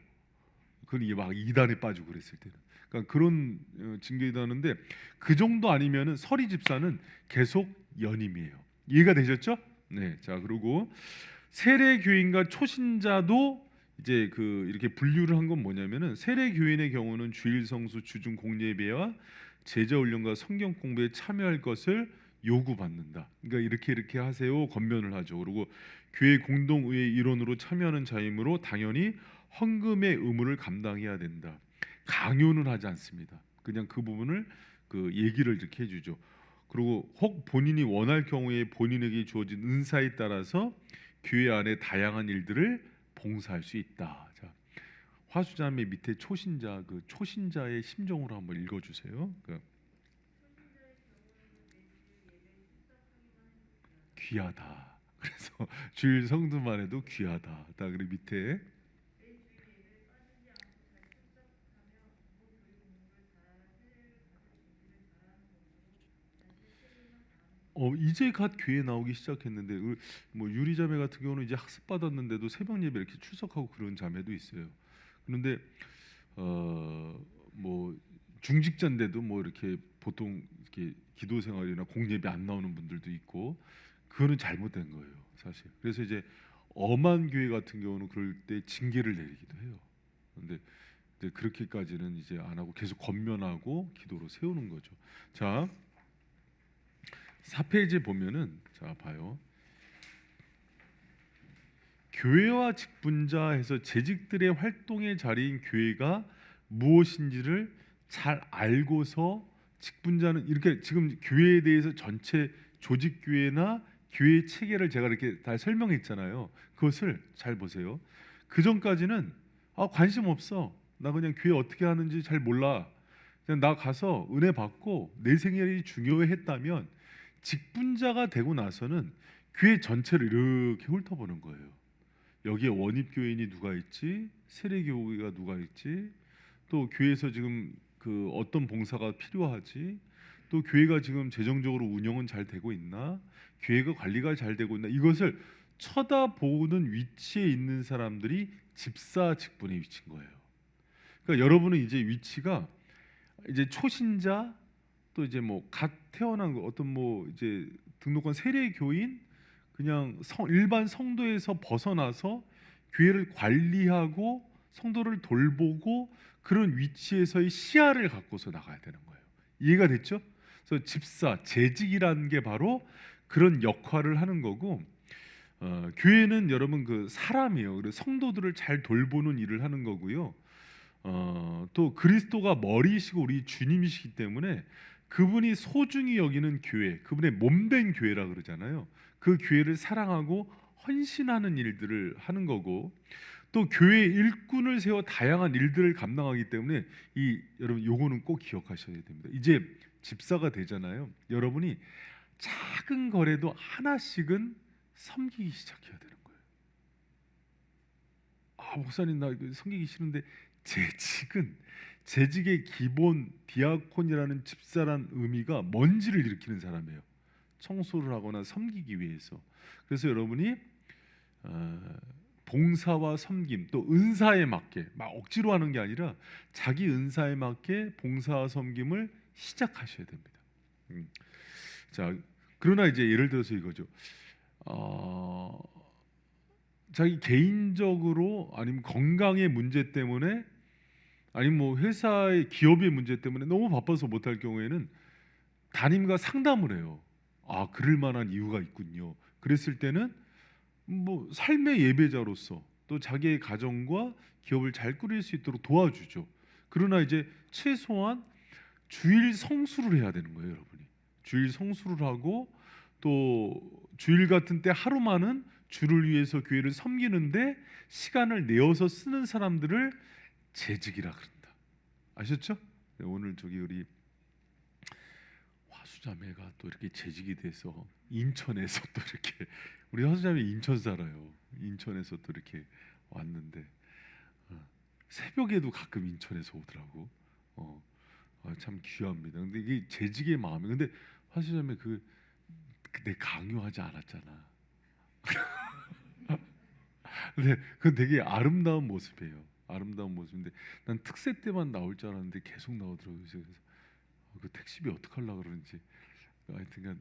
그건 막 이단에 빠지고 그랬을 때는. 그러니까 그런 징계도 하는데 그 정도 아니면은 서리 집사는 계속 연임이에요. 이해가 되셨죠? 네. 자, 그리고 세례 교인과 초신자도 이제 그 이렇게 분류를 한 건 뭐냐면은 세례 교인의 경우는 주일 성수, 주중 공예배와 제자 훈련과 성경 공부에 참여할 것을 요구받는다. 그러니까 이렇게 하세요 권면을 하죠. 그리고 교회 공동의회 일원으로 참여하는 자이므로 당연히 헌금의 의무를 감당해야 된다. 강요는 하지 않습니다. 그냥 그 부분을 그 얘기를 이렇게 해주죠. 그리고 혹 본인이 원할 경우에 본인에게 주어진 은사에 따라서 교회 안에 다양한 일들을 봉사할 수 있다. 자, 화수자매 밑에 초신자 그 초신자의 심정으로 한번 읽어주세요. 귀하다. 그래서 주일 성도만 해도 귀하다. 다 그리고 밑에 이제 갓 교회 나오기 시작했는데 뭐 유리자매 같은 경우는 이제 학습 받았는데도 새벽 예배 이렇게 출석하고 그런 자매도 있어요. 그런데 뭐 중직자인데도 뭐 이렇게 보통 이렇게 기도 생활이나 공예배 안 나오는 분들도 있고 그거는 잘못된 거예요, 사실. 그래서 이제 엄한 교회 같은 경우는 그럴 때 징계를 내리기도 해요. 그런데 이제 그렇게까지는 이제 안 하고 계속 권면하고 기도로 세우는 거죠. 자, 4페이지 보면은 자 봐요. 교회와 직분자 해서 재직들의 활동의 자리인 교회가 무엇인지를 잘 알고서 직분자는 이렇게 지금 교회에 대해서 전체 조직 교회나 교회 체계를 제가 이렇게 다 설명했잖아요. 그것을 잘 보세요. 그 전까지는 관심 없어. 나 그냥 교회 어떻게 하는지 잘 몰라. 그냥 나 가서 은혜 받고 내 생활이 중요했다면 직분자가 되고 나서는 교회 전체를 이렇게 훑어보는 거예요. 여기에 원입교인이 누가 있지? 세례교회가 누가 있지? 또 교회에서 지금 그 어떤 봉사가 필요하지? 또 교회가 지금 재정적으로 운영은 잘 되고 있나? 교회가 관리가 잘 되고 있나? 이것을 쳐다보는 위치에 있는 사람들이 집사 직분에 위치인 거예요. 그러니까 여러분은 이제 위치가 이제 초신자 또 이제 뭐 갓 태어난 거 어떤 뭐 이제 등록한 세례 교인 그냥 일반 성도에서 벗어나서 교회를 관리하고 성도를 돌보고 그런 위치에서의 시야를 갖고서 나가야 되는 거예요. 이해가 됐죠? 그래서 집사 재직이라는 게 바로 그런 역할을 하는 거고 교회는 여러분 그 사람이에요. 그래서 성도들을 잘 돌보는 일을 하는 거고요. 또 그리스도가 머리이시고 우리 주님이시기 때문에 그분이 소중히 여기는 교회, 그분의 몸된 교회라 그러잖아요. 그 교회를 사랑하고 헌신하는 일들을 하는 거고 또 교회 일꾼을 세워 다양한 일들을 감당하기 때문에 여러분 요거는 꼭 기억하셔야 됩니다. 이제 집사가 되잖아요. 여러분이 작은 거래도 하나씩은 섬기기 시작해야 되는 거예요. 목사님 나 섬기기 싫은데 재직의 기본 디아콘이라는 집사란 의미가 먼지를 일으키는 사람이에요. 청소를 하거나 섬기기 위해서. 그래서 여러분이 봉사와 섬김 또 은사에 맞게 막 억지로 하는 게 아니라 자기 은사에 맞게 봉사와 섬김을 시작하셔야 됩니다. 자, 그러나 이제 예를 들어서 이거죠. 자기 개인적으로 아니면 건강의 문제 때문에 아니면 뭐 회사의 기업의 문제 때문에 너무 바빠서 못할 경우에는 담임과 상담을 해요. 그럴 만한 이유가 있군요. 그랬을 때는 뭐 삶의 예배자로서 또 자기의 가정과 기업을 잘 꾸릴 수 있도록 도와주죠. 그러나 이제 최소한 주일 성수를 해야 되는 거예요, 여러분이. 주일 성수를 하고 또 주일 같은 때 하루만은 주를 위해서 교회를 섬기는데 시간을 내어서 쓰는 사람들을 재직이라 그런다. 아셨죠? 오늘 우리 하수자매가 또 이렇게 재직이 돼서 인천에서 또 이렇게 우리 하수자매 인천 살아요. 인천에서 또 이렇게 왔는데 새벽에도 가끔 인천에서 오더라고. 참 귀합니다. 근데 이게 재직의 마음이 근데 하수자매 내 강요하지 않았잖아. 근데 그건 되게 아름다운 모습이에요. 아름다운 모습인데 난 특세 때만 나올 줄 알았는데 계속 나오더라고요. 그래서 그 택시비 어떻게 하려고 그러는지 하여튼간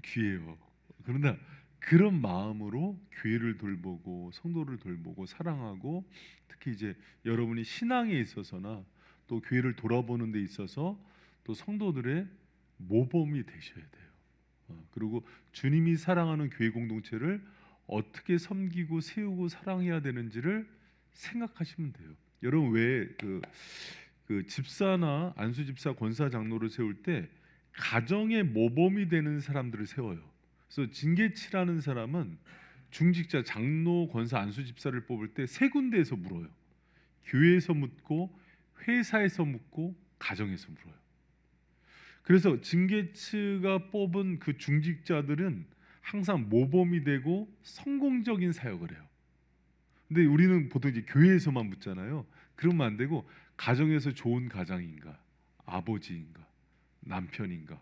귀해요. 그러나 그런 마음으로 교회를 돌보고 성도를 돌보고 사랑하고 특히 이제 여러분이 신앙에 있어서나 또 교회를 돌아보는 데 있어서 또 성도들의 모범이 되셔야 돼요. 그리고 주님이 사랑하는 교회 공동체를 어떻게 섬기고 세우고 사랑해야 되는지를 생각하시면 돼요. 여러분 왜 집사나 안수 집사 권사 장로를 세울 때 가정의 모범이 되는 사람들을 세워요. 그래서 징계치라는 사람은 중직자 장로 권사 안수 집사를 뽑을 때 세 군데에서 물어요. 교회에서 묻고 회사에서 묻고 가정에서 물어요. 그래서 징계치가 뽑은 그 중직자들은 항상 모범이 되고 성공적인 사역을 해요. 근데 우리는 보통 이제 교회에서만 묻잖아요. 그러면 안 되고 가정에서 좋은 가장인가, 아버지인가, 남편인가,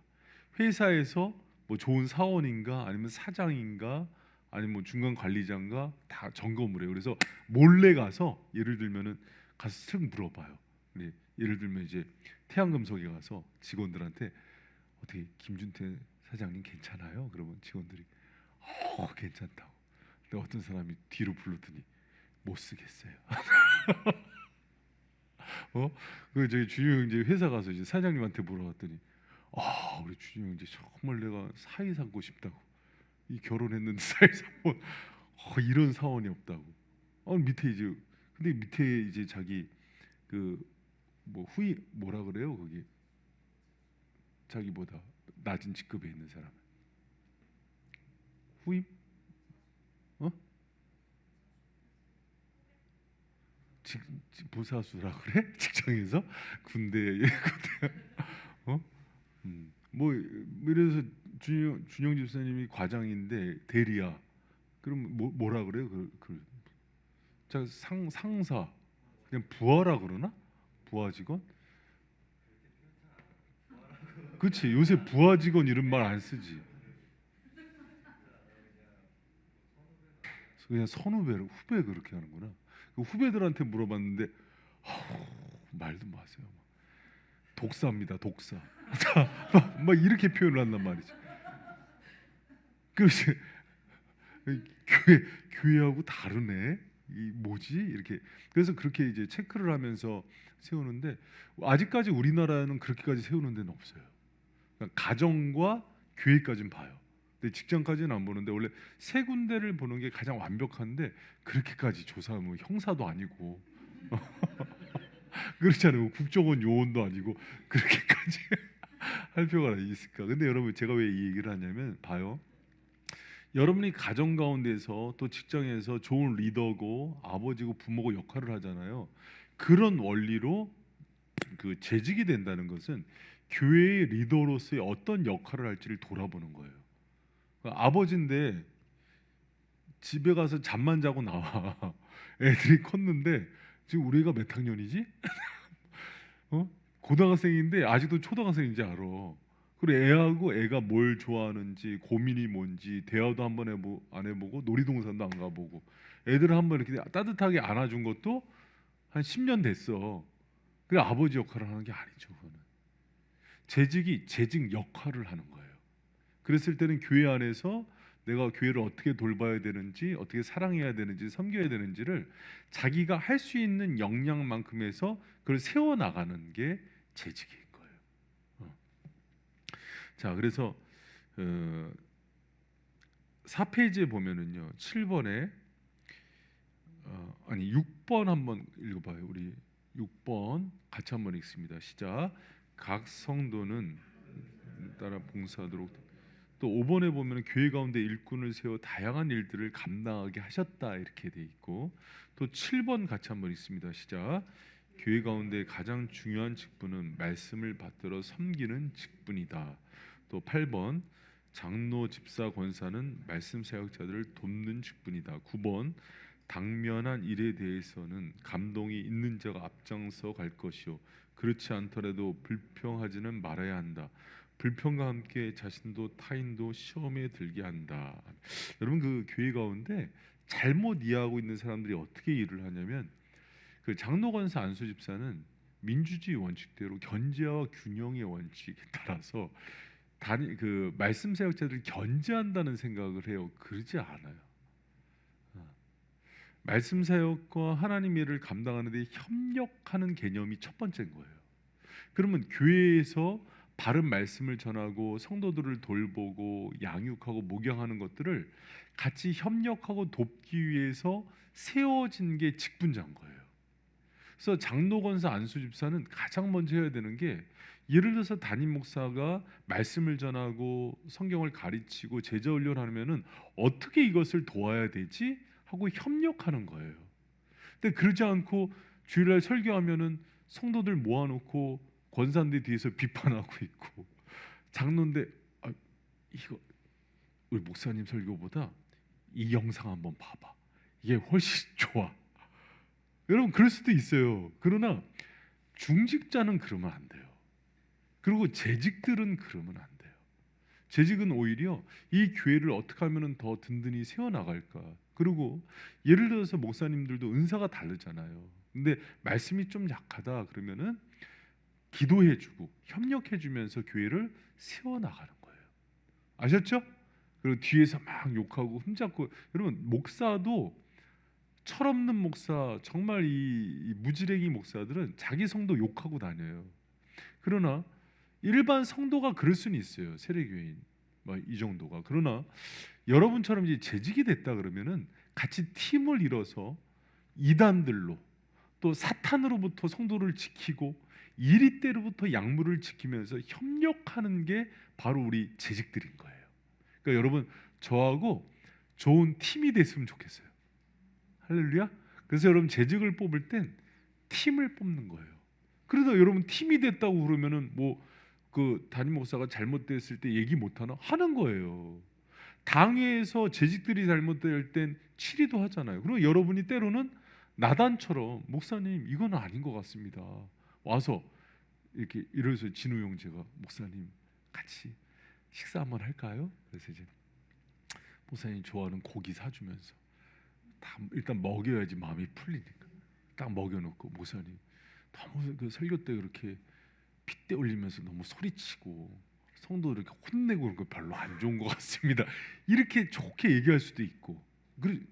회사에서 뭐 좋은 사원인가, 아니면 사장인가, 아니면 뭐 중간 관리자인가 다 점검을 해요. 그래서 몰래 가서 예를 들면은 가서 쓱 물어봐요. 네, 예를 들면 이제 태양금속에 가서 직원들한테 어떻게 김준태 사장님 괜찮아요? 그러면 직원들이 괜찮다고. 근데 어떤 사람이 뒤로 불렀더니 못 쓰겠어요. 그 저희 준영 형제 회사 가서 이제 사장님한테 물어봤더니 우리 준영 형제 정말 내가 사위 삼고 싶다고. 이 결혼했는데 사위 삼고 이런 사원이 없다고. 밑에 이제 근데 밑에 이제 자기 그 뭐 후임 뭐라 그래요 거기 자기보다 낮은 직급에 있는 사람 후임 부사수라 그래 직장에서 군대 뭐 이래서 준영 집사님이 과장인데 대리야 그럼 뭐라 그래요 자 상사 그냥 부하라 그러나 부하 직원 그렇지 요새 부하 직원 이런 말 안 쓰지 그냥 선후배 후배 그렇게 하는구나 그 후배들한테 물어봤는데 말도 마세요 독사입니다 독사 막 이렇게 표현을 한단 말이지 그래서 교회하고 다르네 이 뭐지 이렇게 그래서 그렇게 이제 체크를 하면서 세우는데 아직까지 우리나라는 그렇게까지 세우는 데는 없어요. 그러니까 가정과 교회까지는 봐요. 근데 직장까지는 안 보는데 원래 세 군데를 보는 게 가장 완벽한데 그렇게까지 조사하면 뭐 형사도 아니고 그렇잖아요. 국정원 요원도 아니고 그렇게까지 할 필요가 있을까? 근데 여러분 제가 왜 이 얘기를 하냐면 봐요. 여러분이 가정 가운데서 또 직장에서 좋은 리더고 아버지고 부모고 역할을 하잖아요. 그런 원리로 그 재직이 된다는 것은 교회의 리더로서의 어떤 역할을 할지를 돌아보는 거예요. 아버지인데 집에 가서 잠만 자고 나와. 애들이 컸는데 지금 우리 애가 몇 학년이지? 고등학생인데 아직도 초등학생인지 알아. 그리고 애하고 애가 뭘 좋아하는지 고민이 뭔지 대화도 한번 안 해보고 놀이동산도 안 가보고 애들을 한번 이렇게 따뜻하게 안아준 것도 한 10년 됐어. 그래 아버지 역할을 하는 게 아니죠. 그거는 재직이 재직 역할을 하는 거예요. 그랬을 때는 교회 안에서 내가 교회를 어떻게 돌봐야 되는지 어떻게 사랑해야 되는지 섬겨야 되는지를 자기가 할 수 있는 역량만큼에서 그걸 세워나가는 게 재직인 거예요. 자 그래서 4페이지에 보면은요 7번에 6번 한번 읽어봐요. 우리 6번 같이 한번 읽습니다. 시작. 각 성도는 따라 봉사하도록. 또 5번에 보면 교회 가운데 일꾼을 세워 다양한 일들을 감당하게 하셨다 이렇게 돼 있고 또 7번 같이 한번 읽습니다. 시작. 교회 가운데 가장 중요한 직분은 말씀을 받들어 섬기는 직분이다. 또 8번 장로, 집사, 권사는 말씀 사역자들을 돕는 직분이다. 9번 당면한 일에 대해서는 감동이 있는 자가 앞장서 갈 것이요 그렇지 않더라도 불평하지는 말아야 한다. 불평과 함께 자신도 타인도 시험에 들게 한다. 여러분 그 교회 가운데 잘못 이해하고 있는 사람들이 어떻게 일을 하냐면 그 장로, 권사, 안수 집사는 민주주의 원칙대로 견제와 균형의 원칙에 따라서 그 말씀 사역자들을 견제한다는 생각을 해요. 그러지 않아요. 말씀 사역과 하나님 일을 감당하는 데 협력하는 개념이 첫 번째인 거예요. 그러면 교회에서 바른 말씀을 전하고 성도들을 돌보고 양육하고 목양하는 것들을 같이 협력하고 돕기 위해서 세워진 게 직분자인 거예요. 그래서 장로, 권사, 안수 집사는 가장 먼저 해야 되는 게 예를 들어서 담임 목사가 말씀을 전하고 성경을 가르치고 제자 훈련하면은 어떻게 이것을 도와야 되지 하고 협력하는 거예요. 근데 그러지 않고 주일날 설교하면은 성도들 모아놓고 권사인데 뒤에서 비판하고 있고 장로인데 이거 우리 목사님 설교보다 이 영상 한번 봐봐. 이게 훨씬 좋아. 여러분 그럴 수도 있어요. 그러나 중직자는 그러면 안 돼요. 그리고 재직들은 그러면 안 돼요. 재직은 오히려 이 교회를 어떻게 하면 더 든든히 세워나갈까. 그리고 예를 들어서 목사님들도 은사가 다르잖아요. 근데 말씀이 좀 약하다 그러면은 기도해주고 협력해주면서 교회를 세워나가는 거예요. 아셨죠? 그리고 뒤에서 막 욕하고 흠잡고 여러분 목사도 철없는 목사 정말 이 무지랭이 목사들은 자기 성도 욕하고 다녀요. 그러나 일반 성도가 그럴 수는 있어요. 세례교인 이 정도가. 그러나 여러분처럼 이제 재직이 됐다 그러면은 같이 팀을 이뤄서 이단들로 또 사탄으로부터 성도를 지키고 이리때로부터 약물을 지키면서 협력하는 게 바로 우리 재직들인 거예요. 그러니까 여러분 저하고 좋은 팀이 됐으면 좋겠어요. 할렐루야. 그래서 여러분 재직을 뽑을 땐 팀을 뽑는 거예요. 그러다 여러분 팀이 됐다고 그러면은 뭐 그 담임 목사가 잘못됐을 때 얘기 못 하나 하는 거예요. 당회에서 재직들이 잘못될 땐 치리도 하잖아요. 그리고 여러분이 때로는 나단처럼 목사님 이건 아닌 것 같습니다. 와서 이렇게 이래서 진우 형제가 목사님 같이 식사 한번 할까요? 그래서 이제 목사님 좋아하는 고기 사주면서 다 일단 먹여야지 마음이 풀리니까 딱 먹여놓고 목사님 너무 그 설교 때 그렇게 핏대 올리면서 너무 소리치고 성도 이렇게 혼내고 그런 거 별로 안 좋은 것 같습니다. 이렇게 좋게 얘기할 수도 있고 그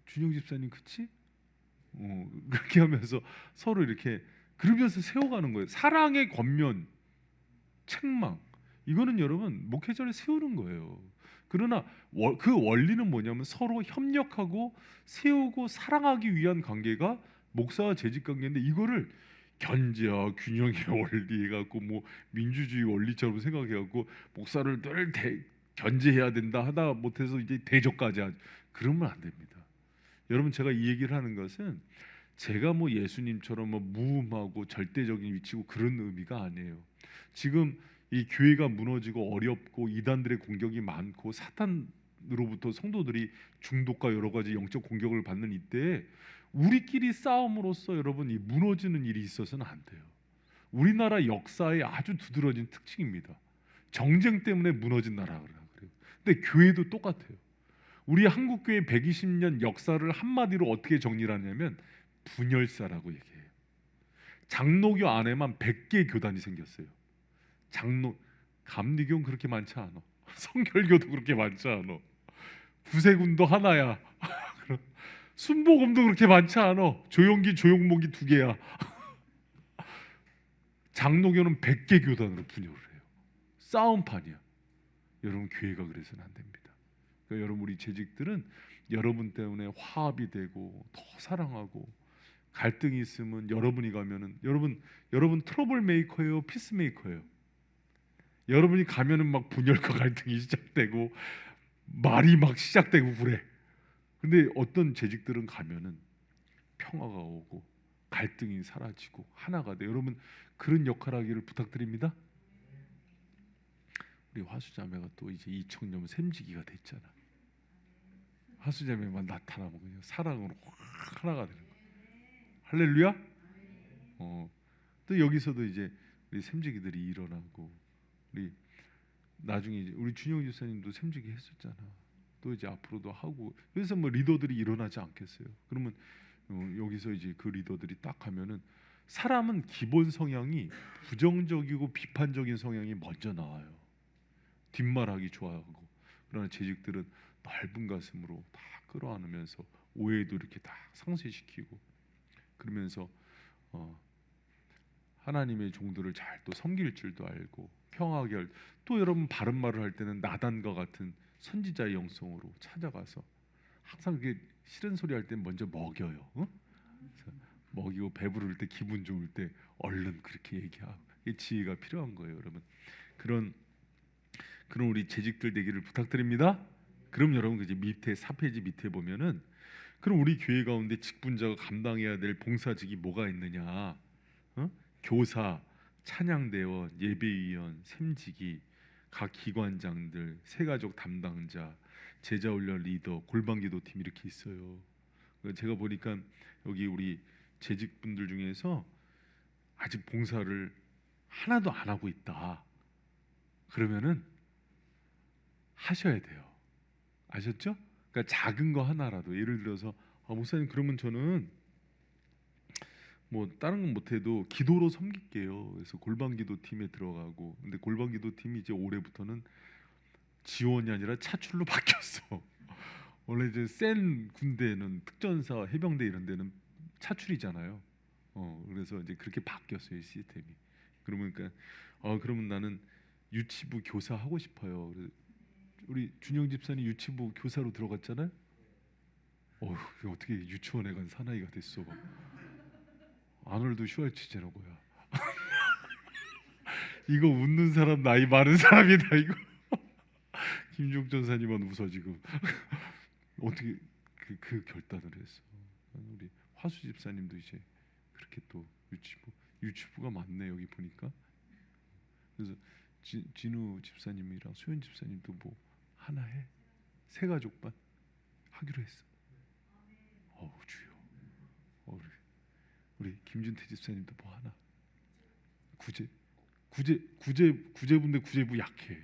준영 집사님 그치? 그렇게 하면서 서로 이렇게 그러면서 세워가는 거예요. 사랑의 겉면 책망 이거는 여러분 목회자를 세우는 거예요. 그러나 그 원리는 뭐냐면 서로 협력하고 세우고 사랑하기 위한 관계가 목사와 재직 관계인데 이거를 견제와 균형의 원리 해갖고 뭐 민주주의 원리처럼 생각해갖고 목사를 늘 견제해야 된다 하다 못해서 이제 대적까지 하죠. 그러면 안 됩니다. 여러분 제가 이 얘기를 하는 것은 제가 뭐 예수님처럼 뭐 무음하고 절대적인 위치고 그런 의미가 아니에요. 지금 이 교회가 무너지고 어렵고 이단들의 공격이 많고 사탄으로부터 성도들이 중독과 여러 가지 영적 공격을 받는 이때에 우리끼리 싸움으로써 여러분 이 무너지는 일이 있어서는 안 돼요. 우리나라 역사의 아주 두드러진 특징입니다. 정쟁 때문에 무너진 나라라 그래요. 근데 교회도 똑같아요. 우리 한국 교회 120년 역사를 한마디로 어떻게 정리를 하냐면 분열사라고 얘기해요. 장로교 안에만 100개 교단이 생겼어요. 장로 감리교는 그렇게 많지 않아. 성결교도 그렇게 많지 않아. 구세군도 하나야. 순복음도 그렇게 많지 않아. 조용기 조용목이 2개야. 장로교는 100개 교단으로 분열을 해요. 싸움판이야. 여러분 교회가 그래서는 안 됩니다. 그러니까 여러분 우리 재직들은 여러분 때문에 화합이 되고 더 사랑하고 갈등이 있으면 여러분이 가면은 여러분 트러블 메이커예요, 피스 메이커예요. 여러분이 가면은 막 분열과 갈등이 시작되고 말이 막 시작되고 그래. 근데 어떤 재직들은 가면은 평화가 오고 갈등이 사라지고 하나가 돼. 여러분 그런 역할하기를 부탁드립니다. 우리 화수자매가 또 이제 이청년 샘지기가 됐잖아. 화수자매만 나타나면 그냥 사랑으로 확 하나가 되는 거야. 할렐루야. 또 여기서도 이제 우리 샘지기들이 일어나고, 우리 나중에 이제 우리 준영 집사님도 샘지기 했었잖아. 또 이제 앞으로도 하고, 그래서 뭐 리더들이 일어나지 않겠어요. 그러면 여기서 이제 그 리더들이 딱 하면은, 사람은 기본 성향이 부정적이고 비판적인 성향이 먼저 나와요. 뒷말하기 좋아하고. 그러나 재직들은 넓은 가슴으로 다 끌어안으면서 오해도 이렇게 다 상쇄시키고, 그러면서 하나님의 종들을 잘 또 섬길 줄도 알고 평하게 할, 또 여러분 바른 말을 할 때는 나단과 같은 선지자의 영성으로 찾아가서 항상 그게 싫은 소리 할 때 먼저 먹여요. 그래서 먹이고 배부를 때, 기분 좋을 때 얼른 그렇게 얘기하고, 이 지혜가 필요한 거예요, 여러분. 그런 우리 재직들 되기를 부탁드립니다. 그럼 여러분 이제 밑에 4페이지 밑에 보면은, 그럼 우리 교회 가운데 직분자가 감당해야 될 봉사직이 뭐가 있느냐? 교사, 찬양대원, 예배위원, 샘지기, 각 기관장들, 새가족 담당자, 제자훈련 리더, 골방기도팀 이렇게 있어요. 제가 보니까 여기 우리 재직분들 중에서 아직 봉사를 하나도 안 하고 있다. 그러면은 하셔야 돼요. 아셨죠? 그러니까 작은 거 하나라도, 예를 들어서 목사님 그러면 저는 뭐 다른 건 못해도 기도로 섬길게요. 그래서 골방기도 팀에 들어가고, 근데 골방기도 팀이 이제 올해부터는 지원이 아니라 차출로 바뀌었어. 원래 이제 센 군대는 특전사, 해병대 이런 데는 차출이잖아요. 그래서 이제 그렇게 바뀌었어요, 시스템이. 그러니까 그러면 나는 유치부 교사 하고 싶어요. 그래서 우리 준영 집사님 유치부 교사로 들어갔잖아요. 어떻게 유치원에 간 사나이가 됐어. 아놀드 슈왈츠제네거야. 이거 웃는 사람 나이 많은 사람이다 이거. 김종 전사님은 웃어 지금. 어떻게 그 결단을 했어. 우리 화수 집사님도 이제 그렇게 또 유치부가 많네 여기 보니까. 그래서 진우 집사님이랑 소연 집사님도 뭐 하나 해. 새 가족반 하기로 했어. 주여. 우리 김준태 집사님도 뭐 하나. 구제부인데 구제부 약해.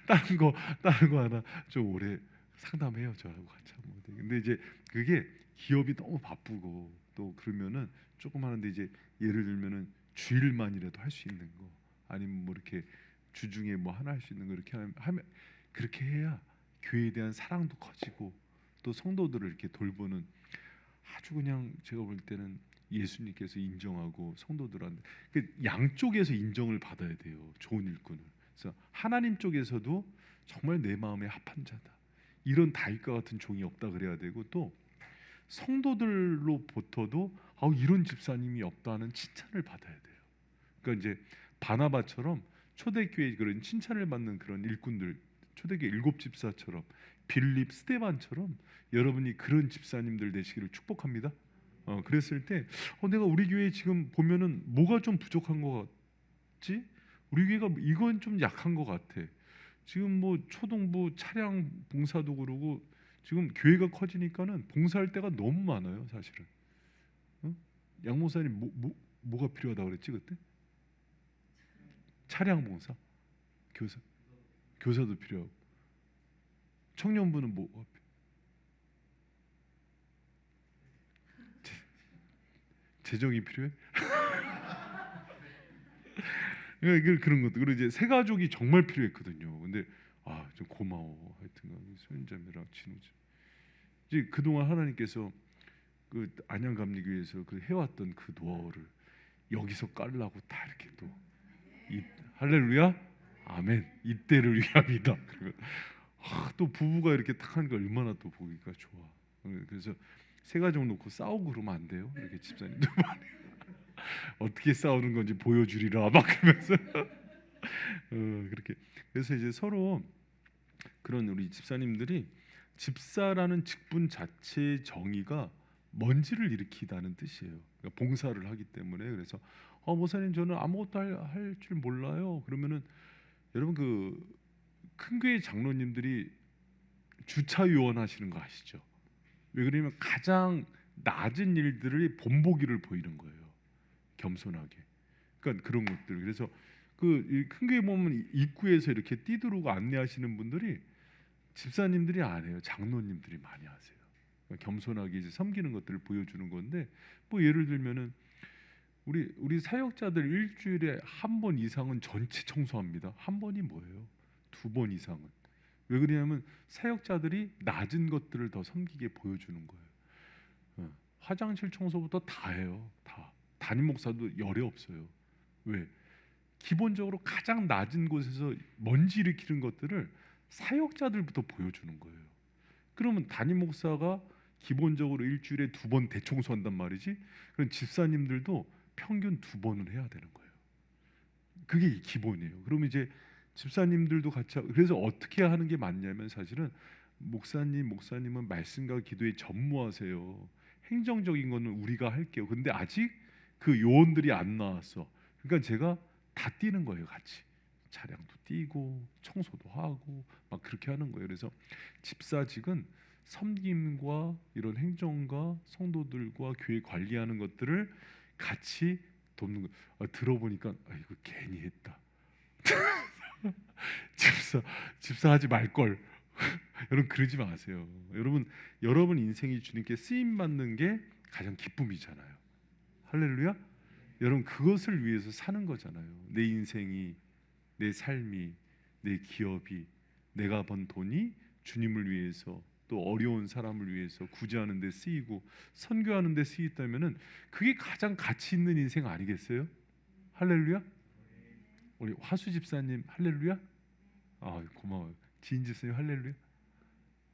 다른 거 하나 좀 오래 상담해요 저하고 같이 한번. 근데 이제 그게 기업이 너무 바쁘고 또 그러면은 조금 하는데, 이제 예를 들면은 주일만이라도 할 수 있는 거, 아니면 뭐 이렇게 주중에 뭐 하나 할 수 있는 거 이렇게 하면 그렇게 해야 교회에 대한 사랑도 커지고 또 성도들을 이렇게 돌보는, 아주 그냥 제가 볼 때는 예수님께서 인정하고 성도들한테 양쪽에서 인정을 받아야 돼요, 좋은 일꾼을. 그래서 하나님 쪽에서도 정말 내 마음에 합한 자다, 이런 다윗과 같은 종이 없다 그래야 되고, 또 성도들로부터도 이런 집사님이 없다는 칭찬을 받아야 돼요. 그러니까 이제 바나바처럼 초대교회 그런 칭찬을 받는 그런 일꾼들, 초대교회 7집사처럼, 빌립, 스데반처럼 여러분이 그런 집사님들 되시기를 축복합니다. 그랬을 때 내가 우리 교회 지금 보면은 뭐가 좀 부족한 것 같지? 우리 교회가 이건 좀 약한 것 같아. 지금 뭐 초동부 차량 봉사도 그러고, 지금 교회가 커지니까는 봉사할 때가 너무 많아요, 사실은. 양 목사님 뭐가 필요하다고 그랬지 그때? 차량 봉사, 교사도 필요하고, 청년부는 뭐가 필요? 재정이 필요해? 그런 것도. 그리고 이제 새 가족이 정말 필요했거든요. 근데 좀 고마워. 하여튼간 소연자매랑 진우자. 이제 그동안 하나님께서 그 안양감리교회에서 그 해왔던 그 노하우를 여기서 깔라고 다 이렇게 또 할렐루야, 아멘. 이때를 위함이다. 그리고 또 부부가 이렇게 딱 하니까 얼마나 또 보기가 좋아. 그래서 새 가족 놓고 싸우고 그러면 안 돼요. 이렇게 집사님도 어떻게 싸우는 건지 보여주리라 막 그러면서 그렇게. 그래서 이제 서로 그런 우리 집사님들이 집사라는 직분 자체의 정의가 먼지를 일으키다는 뜻이에요. 그러니까 봉사를 하기 때문에. 그래서 목사님 저는 아무것도 할 줄 몰라요. 그러면은 여러분 그 큰 교회 장로님들이 주차 요원 하시는 거 아시죠? 왜 그러냐면 가장 낮은 일들을 본보기를 보이는 거예요. 겸손하게. 그러니까 그런 것들. 그래서 그 큰 교회 보면 입구에서 이렇게 띠두르고 안내하시는 분들이 집사님들이 안 해요. 장로님들이 많이 하세요. 그러니까 겸손하게 이제 섬기는 것들을 보여주는 건데, 뭐 예를 들면은 우리 사역자들 일주일에 한 번 이상은 전체 청소합니다. 한 번이 뭐예요? 2번 이상은. 왜 그러냐면 사역자들이 낮은 것들을 더 섬기게 보여주는 거예요. 화장실 청소부터 다 해요. 다. 담임 목사도 열이 없어요. 왜? 기본적으로 가장 낮은 곳에서 먼지 일으키는 것들을 사역자들부터 보여주는 거예요. 그러면 담임 목사가 기본적으로 일주일에 2번 대청소한단 말이지. 그럼 집사님들도 평균 2번을 해야 되는 거예요. 그게 기본이에요. 그러면 이제 집사님들도 같이 그래서 어떻게 하는 게 맞냐면 사실은 목사님은 말씀과 기도에 전무하세요. 행정적인 거는 우리가 할게요. 근데 아직 그 요원들이 안 나왔어. 그러니까 제가 다 뛰는 거예요, 같이. 차량도 뛰고 청소도 하고 막 그렇게 하는 거예요. 그래서 집사직은 섬김과 이런 행정과 성도들과 교회 관리하는 것들을 같이 돕는 거. 들어보니까 이거 괜히 했다. 집사 하지 말 걸. 여러분 그러지 마세요. 여러분 인생이 주님께 쓰임 받는 게 가장 기쁨이잖아요. 할렐루야. 여러분 그것을 위해서 사는 거잖아요. 내 인생이, 내 삶이, 내 기업이, 내가 번 돈이 주님을 위해서 또 어려운 사람을 위해서 구제하는 데 쓰이고 선교하는 데 쓰였다면은 그게 가장 가치 있는 인생 아니겠어요? 할렐루야. 우리 화수 집사님 할렐루야. 고마워요. 지인 집사님 할렐루야.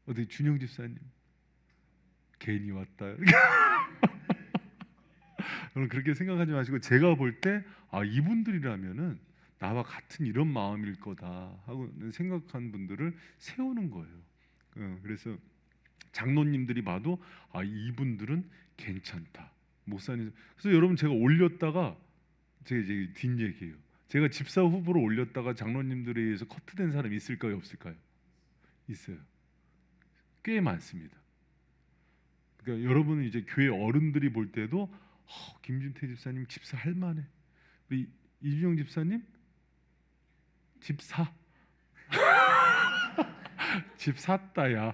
어디 준영 집사님 괜히 왔다. 여러분 그렇게 생각하지 마시고 제가 볼 때 이분들이라면은 나와 같은 이런 마음일 거다 하고 생각한 분들을 세우는 거예요. 그래서 장로님들이 봐도 이분들은 괜찮다. 목사님. 그래서 여러분 제가 올렸다가 제가 이제 뒷얘기예요. 제가 집사 후보로 올렸다가 장로님들에 의해서 커트된 사람이 있을까요, 없을까요? 있어요. 꽤 많습니다. 그러니까 여러분은 이제 교회 어른들이 볼 때도 김준태 집사님 집사 할 만해. 우리 이준영 집사님 집사 집 샀다야.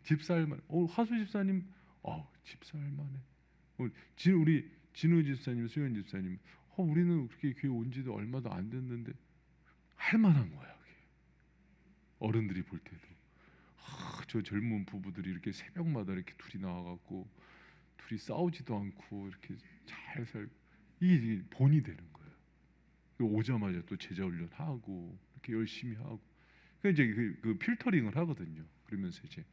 집사 할 만해. 화수 집사님 집사 할 만해. 우리 진우 집사님, 수현 집사님 우리는 그렇게 교회 온 지도 얼마도 안 됐는데 할 만한 거야. 그게. 어른들이 볼 때도 저 젊은 부부들이 이렇게 새벽마다 이렇게 둘이 나와갖고 둘이 싸우지도 않고 이렇게 잘 살고 이게 본이 되는 거예요. 오자마자 또 제자 훈련하고 이렇게 열심히 하고 그러니까 이제 그 필터링을 하거든요. 그러면서 이제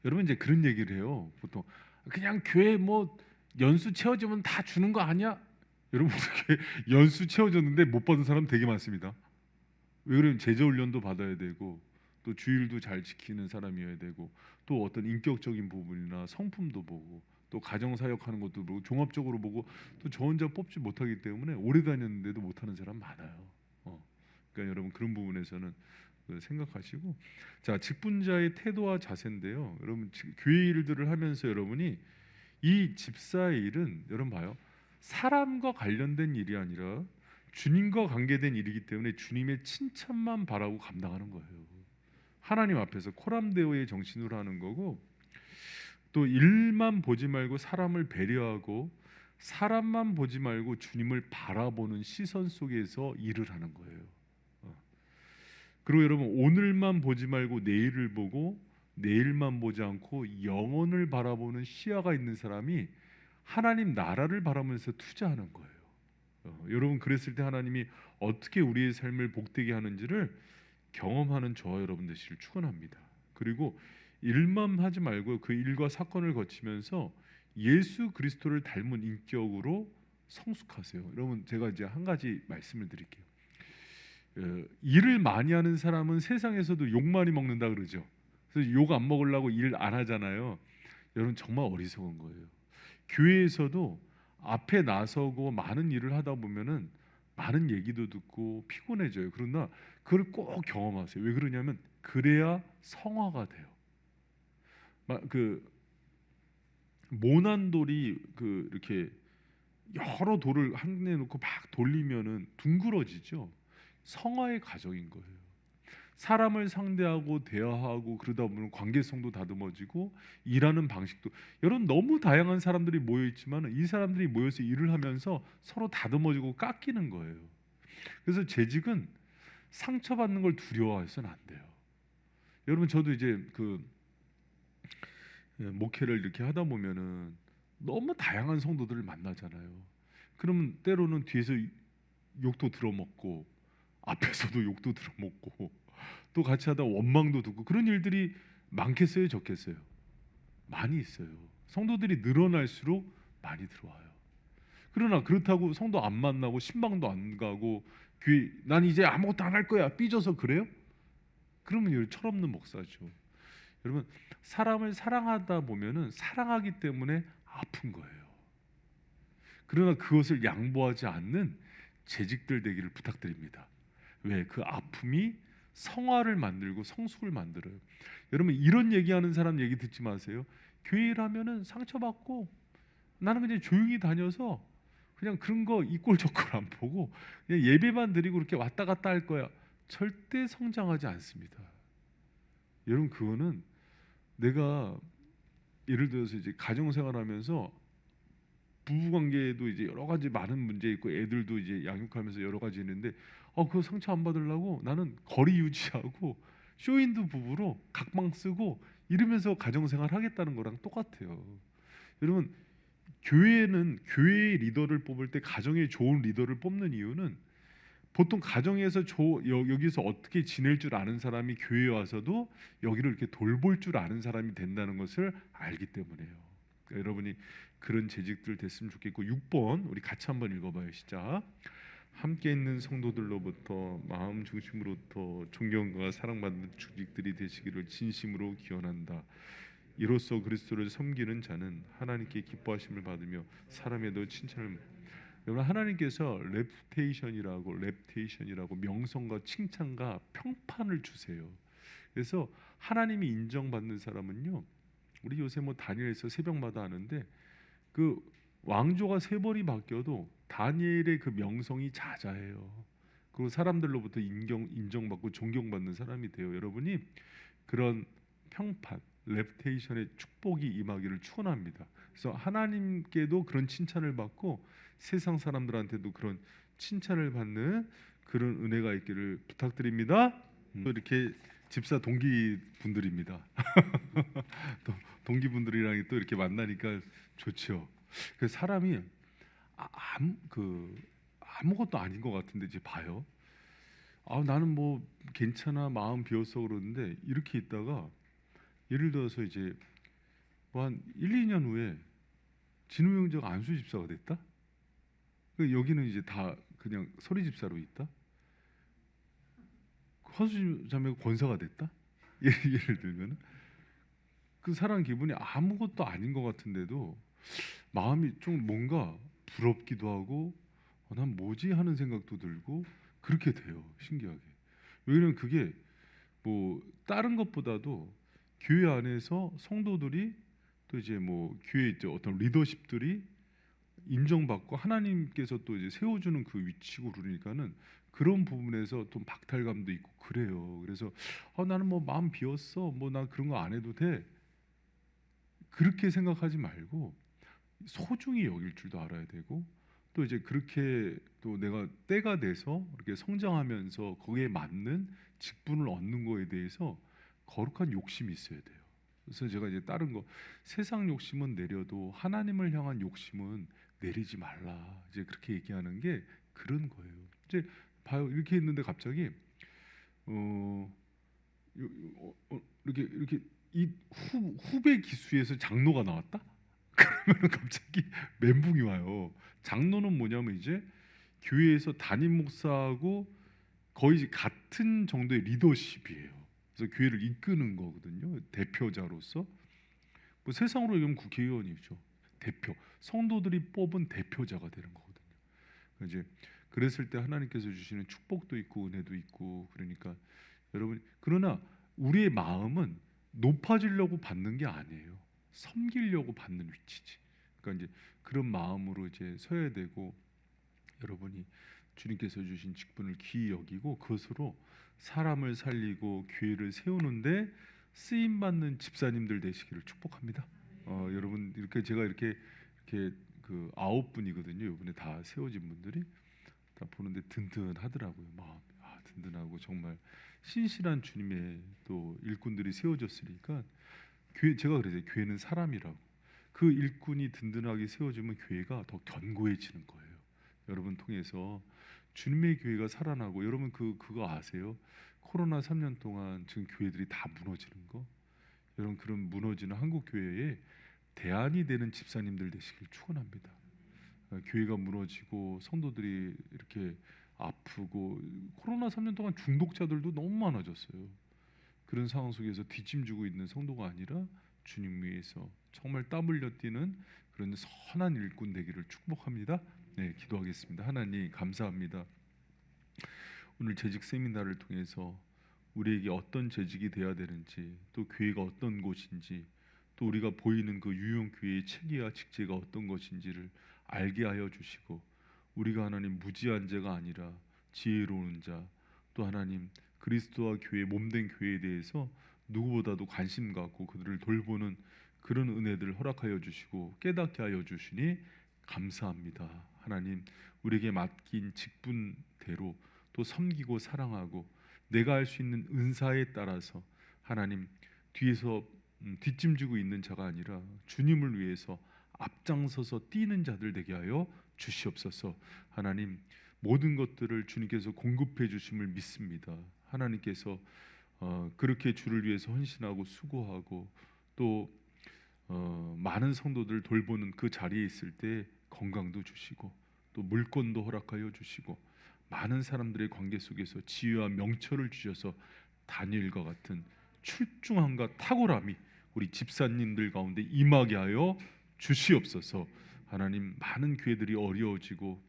여러분 이제 그런 얘기를 해요. 보통 그냥 교회 뭐 연수 채워지면 다 주는 거 아니야? 여러분 연수 채워졌는데 못 받은 사람 되게 많습니다. 왜 그러면 제자 훈련도 받아야 되고 또 주일도 잘 지키는 사람이어야 되고 또 어떤 인격적인 부분이나 성품도 보고 또 가정 사역하는 것도 보고 종합적으로 보고 또 저 혼자 뽑지 못하기 때문에 오래 다녔는데도 못하는 사람 많아요. 그러니까 여러분 그런 부분에서는 생각하시고 자 직분자의 태도와 자세인데요. 여러분 교회 일들을 하면서 여러분이 이 집사의 일은 여러분 봐요. 사람과 관련된 일이 아니라 주님과 관계된 일이기 때문에 주님의 칭찬만 바라고 감당하는 거예요. 하나님 앞에서 코람데오의 정신으로 하는 거고 또 일만 보지 말고 사람을 배려하고 사람만 보지 말고 주님을 바라보는 시선 속에서 일을 하는 거예요. 그리고 여러분 오늘만 보지 말고 내일을 보고 내일만 보지 않고 영혼을 바라보는 시야가 있는 사람이 하나님 나라를 바라보면서 투자하는 거예요. 여러분 그랬을 때 하나님이 어떻게 우리의 삶을 복되게 하는지를 경험하는 저와 여러분 되시길 축원합니다. 그리고 일만 하지 말고 그 일과 사건을 거치면서 예수 그리스도를 닮은 인격으로 성숙하세요. 여러분 제가 이제 한 가지 말씀을 드릴게요. 일을 많이 하는 사람은 세상에서도 욕 많이 먹는다 그러죠. 그래서 욕 안 먹으려고 일 안 하잖아요. 여러분 정말 어리석은 거예요. 교회에서도 앞에 나서고 많은 일을 하다 보면은 많은 얘기도 듣고 피곤해져요. 그러나 그걸 꼭 경험하세요. 왜 그러냐면 그래야 성화가 돼요. 그 모난 돌이 그 이렇게 여러 돌을 한 대 놓고 막 돌리면은 둥그러지죠. 성화의 과정인 거예요. 사람을 상대하고 대화하고 그러다 보면 관계성도 다듬어지고 일하는 방식도, 여러분 너무 다양한 사람들이 모여 있지만 이 사람들이 모여서 일을 하면서 서로 다듬어지고 깎이는 거예요. 그래서 재직은 상처받는 걸 두려워해서는 안 돼요. 여러분 저도 이제 그 목회를 이렇게 하다 보면은 너무 다양한 성도들을 만나잖아요. 그러면 때로는 뒤에서 욕도 들어먹고 앞에서도 욕도 들어먹고 또 같이 하다 원망도 듣고 그런 일들이 많겠어요, 적겠어요? 많이 있어요. 성도들이 늘어날수록 많이 들어와요. 그러나 그렇다고 성도 안 만나고 신방도 안 가고 교회 난 이제 아무것도 안 할 거야 삐져서 그래요? 그러면 철없는 목사죠. 여러분 사람을 사랑하다 보면은 사랑하기 때문에 아픈 거예요. 그러나 그것을 양보하지 않는 재직들 되기를 부탁드립니다. 왜? 그 아픔이 성화를 만들고 성숙을 만들어요. 여러분 이런 얘기하는 사람 얘기 듣지 마세요. 교회 일하면은 상처받고 나는 그냥 조용히 다녀서 그냥 그런 거 이 꼴 저 꼴 안 보고 그냥 예배만 드리고 그렇게 왔다 갔다 할 거야. 절대 성장하지 않습니다. 여러분 그거는 내가 예를 들어서 이제 가정생활하면서 부부관계에도 이제 여러 가지 많은 문제 있고 애들도 이제 양육하면서 여러 가지 있는데 그거 상처 안 받으려고 나는 거리 유지하고 쇼윈도 부부로 각방 쓰고 이러면서 가정생활 하겠다는 거랑 똑같아요. 여러분 교회는 교회의 리더를 뽑을 때 가정의 좋은 리더를 뽑는 이유는 보통 가정에서 여기서 어떻게 지낼 줄 아는 사람이 교회에 와서도 여기를 이렇게 돌볼 줄 아는 사람이 된다는 것을 알기 때문에요. 그러니까 여러분이 그런 재직들 됐으면 좋겠고 6번 우리 같이 한번 읽어봐요. 시작. 함께 있는 성도들로부터 마음 중심으로부터 존경과 사랑받는 주직들이 되시기를 진심으로 기원한다. 이로써 그리스도를 섬기는 자는 하나님께 기뻐하심을 받으며 사람에도 칭찬을. 여러분 하나님께서 랩테이션이라고 명성과 칭찬과 평판을 주세요. 그래서 하나님이 인정받는 사람은요. 우리 요새 뭐 다니엘서 새벽마다 하는데 그 왕조가 세 번이 바뀌어도 다니엘의 그 명성이 자자해요. 그리고 사람들로부터 인정받고 존경받는 사람이 돼요. 여러분이 그런 평판, 랩테이션의 축복이 임하기를 축원합니다. 그래서 하나님께도 그런 칭찬을 받고 세상 사람들한테도 그런 칭찬을 받는 그런 은혜가 있기를 부탁드립니다. 또 이렇게 집사 동기 분들입니다. 또 동기분들이랑 또 이렇게 만나니까 좋죠. 그 사람이 아무것도 아닌 것 같은데 이제 봐요. 나는 뭐 괜찮아 마음 비었어 그러는데 이렇게 있다가 예를 들어서 이제 뭐 한 1, 2년 후에 진우 형제가 안수 집사가 됐다. 여기는 이제 다 그냥 소리 집사로 있다. 허수 자매가 권사가 됐다. 예를 들면 그 사람 기분이 아무것도 아닌 것 같은데도 마음이 좀 뭔가 부럽기도 하고 난 뭐지 하는 생각도 들고 그렇게 돼요. 신기하게. 왜냐면 그게 뭐 다른 것보다도 교회 안에서 성도들이 또 이제 뭐 교회 이제 어떤 리더십들이 인정받고 하나님께서 또 이제 세워주는 그 위치고 그러니까는 그런 부분에서 좀 박탈감도 있고 그래요. 그래서 나는 뭐 마음 비웠어. 뭐 나 그런 거 안 해도 돼. 그렇게 생각하지 말고 소중히 여길 줄도 알아야 되고 또 이제 그렇게 또 내가 때가 돼서 이렇게 성장하면서 거기에 맞는 직분을 얻는 거에 대해서 거룩한 욕심이 있어야 돼요. 그래서 제가 이제 다른 거 세상 욕심은 내려도 하나님을 향한 욕심은 내리지 말라. 이제 그렇게 얘기하는 게 그런 거예요. 이제 봐요. 이렇게 있는데 갑자기 이렇게 이 후배 기수에서 장로가 나왔다? 그러면 갑자기 멘붕이 와요. 장로는 뭐냐면 이제 교회에서 담임 목사하고 거의 같은 정도의 리더십이에요. 그래서 교회를 이끄는 거거든요. 대표자로서 뭐 세상으로 얘기하면 국회의원이죠. 대표, 성도들이 뽑은 대표자가 되는 거거든요. 이제 그랬을 때 하나님께서 주시는 축복도 있고 은혜도 있고, 그러니까 여러분, 그러나 우리의 마음은 높아지려고 받는 게 아니에요. 섬기려고 받는 위치지. 그러니까 이제 그런 마음으로 이제 서야 되고, 여러분이 주님께서 주신 직분을 귀히 여기고 그것으로 사람을 살리고 교회를 세우는데 쓰임 받는 집사님들 되시기를 축복합니다. 여러분, 이렇게 제가 이렇게 그 9분이거든요. 이번에 다 세워진 분들이 다 보는데 든든하더라고요. 마음 든든하고 정말 신실한 주님의 또 일꾼들이 세워졌으니까, 교회, 제가 그래서 교회는 사람이라고, 그 일꾼이 든든하게 세워지면 교회가 더 견고해지는 거예요. 여러분 통해서 주님의 교회가 살아나고, 여러분 그거 아세요? 코로나 3년 동안 지금 교회들이 다 무너지는 거. 여러분, 그런 무너지는 한국 교회에 대안이 되는 집사님들 되시길 축원합니다. 교회가 무너지고 성도들이 이렇게 아프고, 코로나 3년 동안 중독자들도 너무 많아졌어요. 그런 상황 속에서 뒷짐지고 있는 성도가 아니라 주님 위해서 정말 땀 흘려 뛰는 그런 선한 일꾼 되기를 축복합니다. 네, 기도하겠습니다. 하나님 감사합니다. 오늘 재직 세미나를 통해서 우리에게 어떤 재직이 돼야 되는지, 또 교회가 어떤 곳인지, 또 우리가 보이는 그 유용 교회의 체계와 직제가 어떤 것인지를 알게 하여 주시고, 우리가 하나님 무지한 자가 아니라 지혜로운 자, 또 하나님 그리스도와 교회 몸된 교회에 대해서 누구보다도 관심 갖고 그들을 돌보는 그런 은혜들을 허락하여 주시고 깨닫게 하여 주시니 감사합니다. 하나님, 우리에게 맡긴 직분대로 또 섬기고 사랑하고, 내가 할 수 있는 은사에 따라서 하나님 뒤에서 뒷짐지고 있는 자가 아니라 주님을 위해서 앞장서서 뛰는 자들 되게 하여 주시옵소서. 하나님, 모든 것들을 주님께서 공급해 주심을 믿습니다. 하나님께서 그렇게 주를 위해서 헌신하고 수고하고 또 많은 성도들을 돌보는 그 자리에 있을 때 건강도 주시고 또 물권도 허락하여 주시고, 많은 사람들의 관계 속에서 지혜와 명철을 주셔서 다니엘과 같은 출중함과 탁월함이 우리 집사님들 가운데 임하게 하여 주시옵소서. 하나님, 많은 교회들이 어려워지고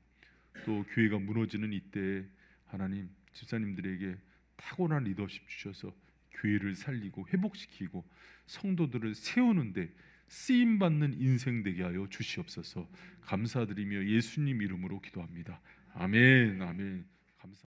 또 교회가 무너지는 이때에 하나님 집사님들에게 탁월한 리더십 주셔서 교회를 살리고 회복시키고 성도들을 세우는데 쓰임 받는 인생 되게 하여 주시옵소서. 감사드리며 예수님 이름으로 기도합니다. 아멘. 아멘. 감사.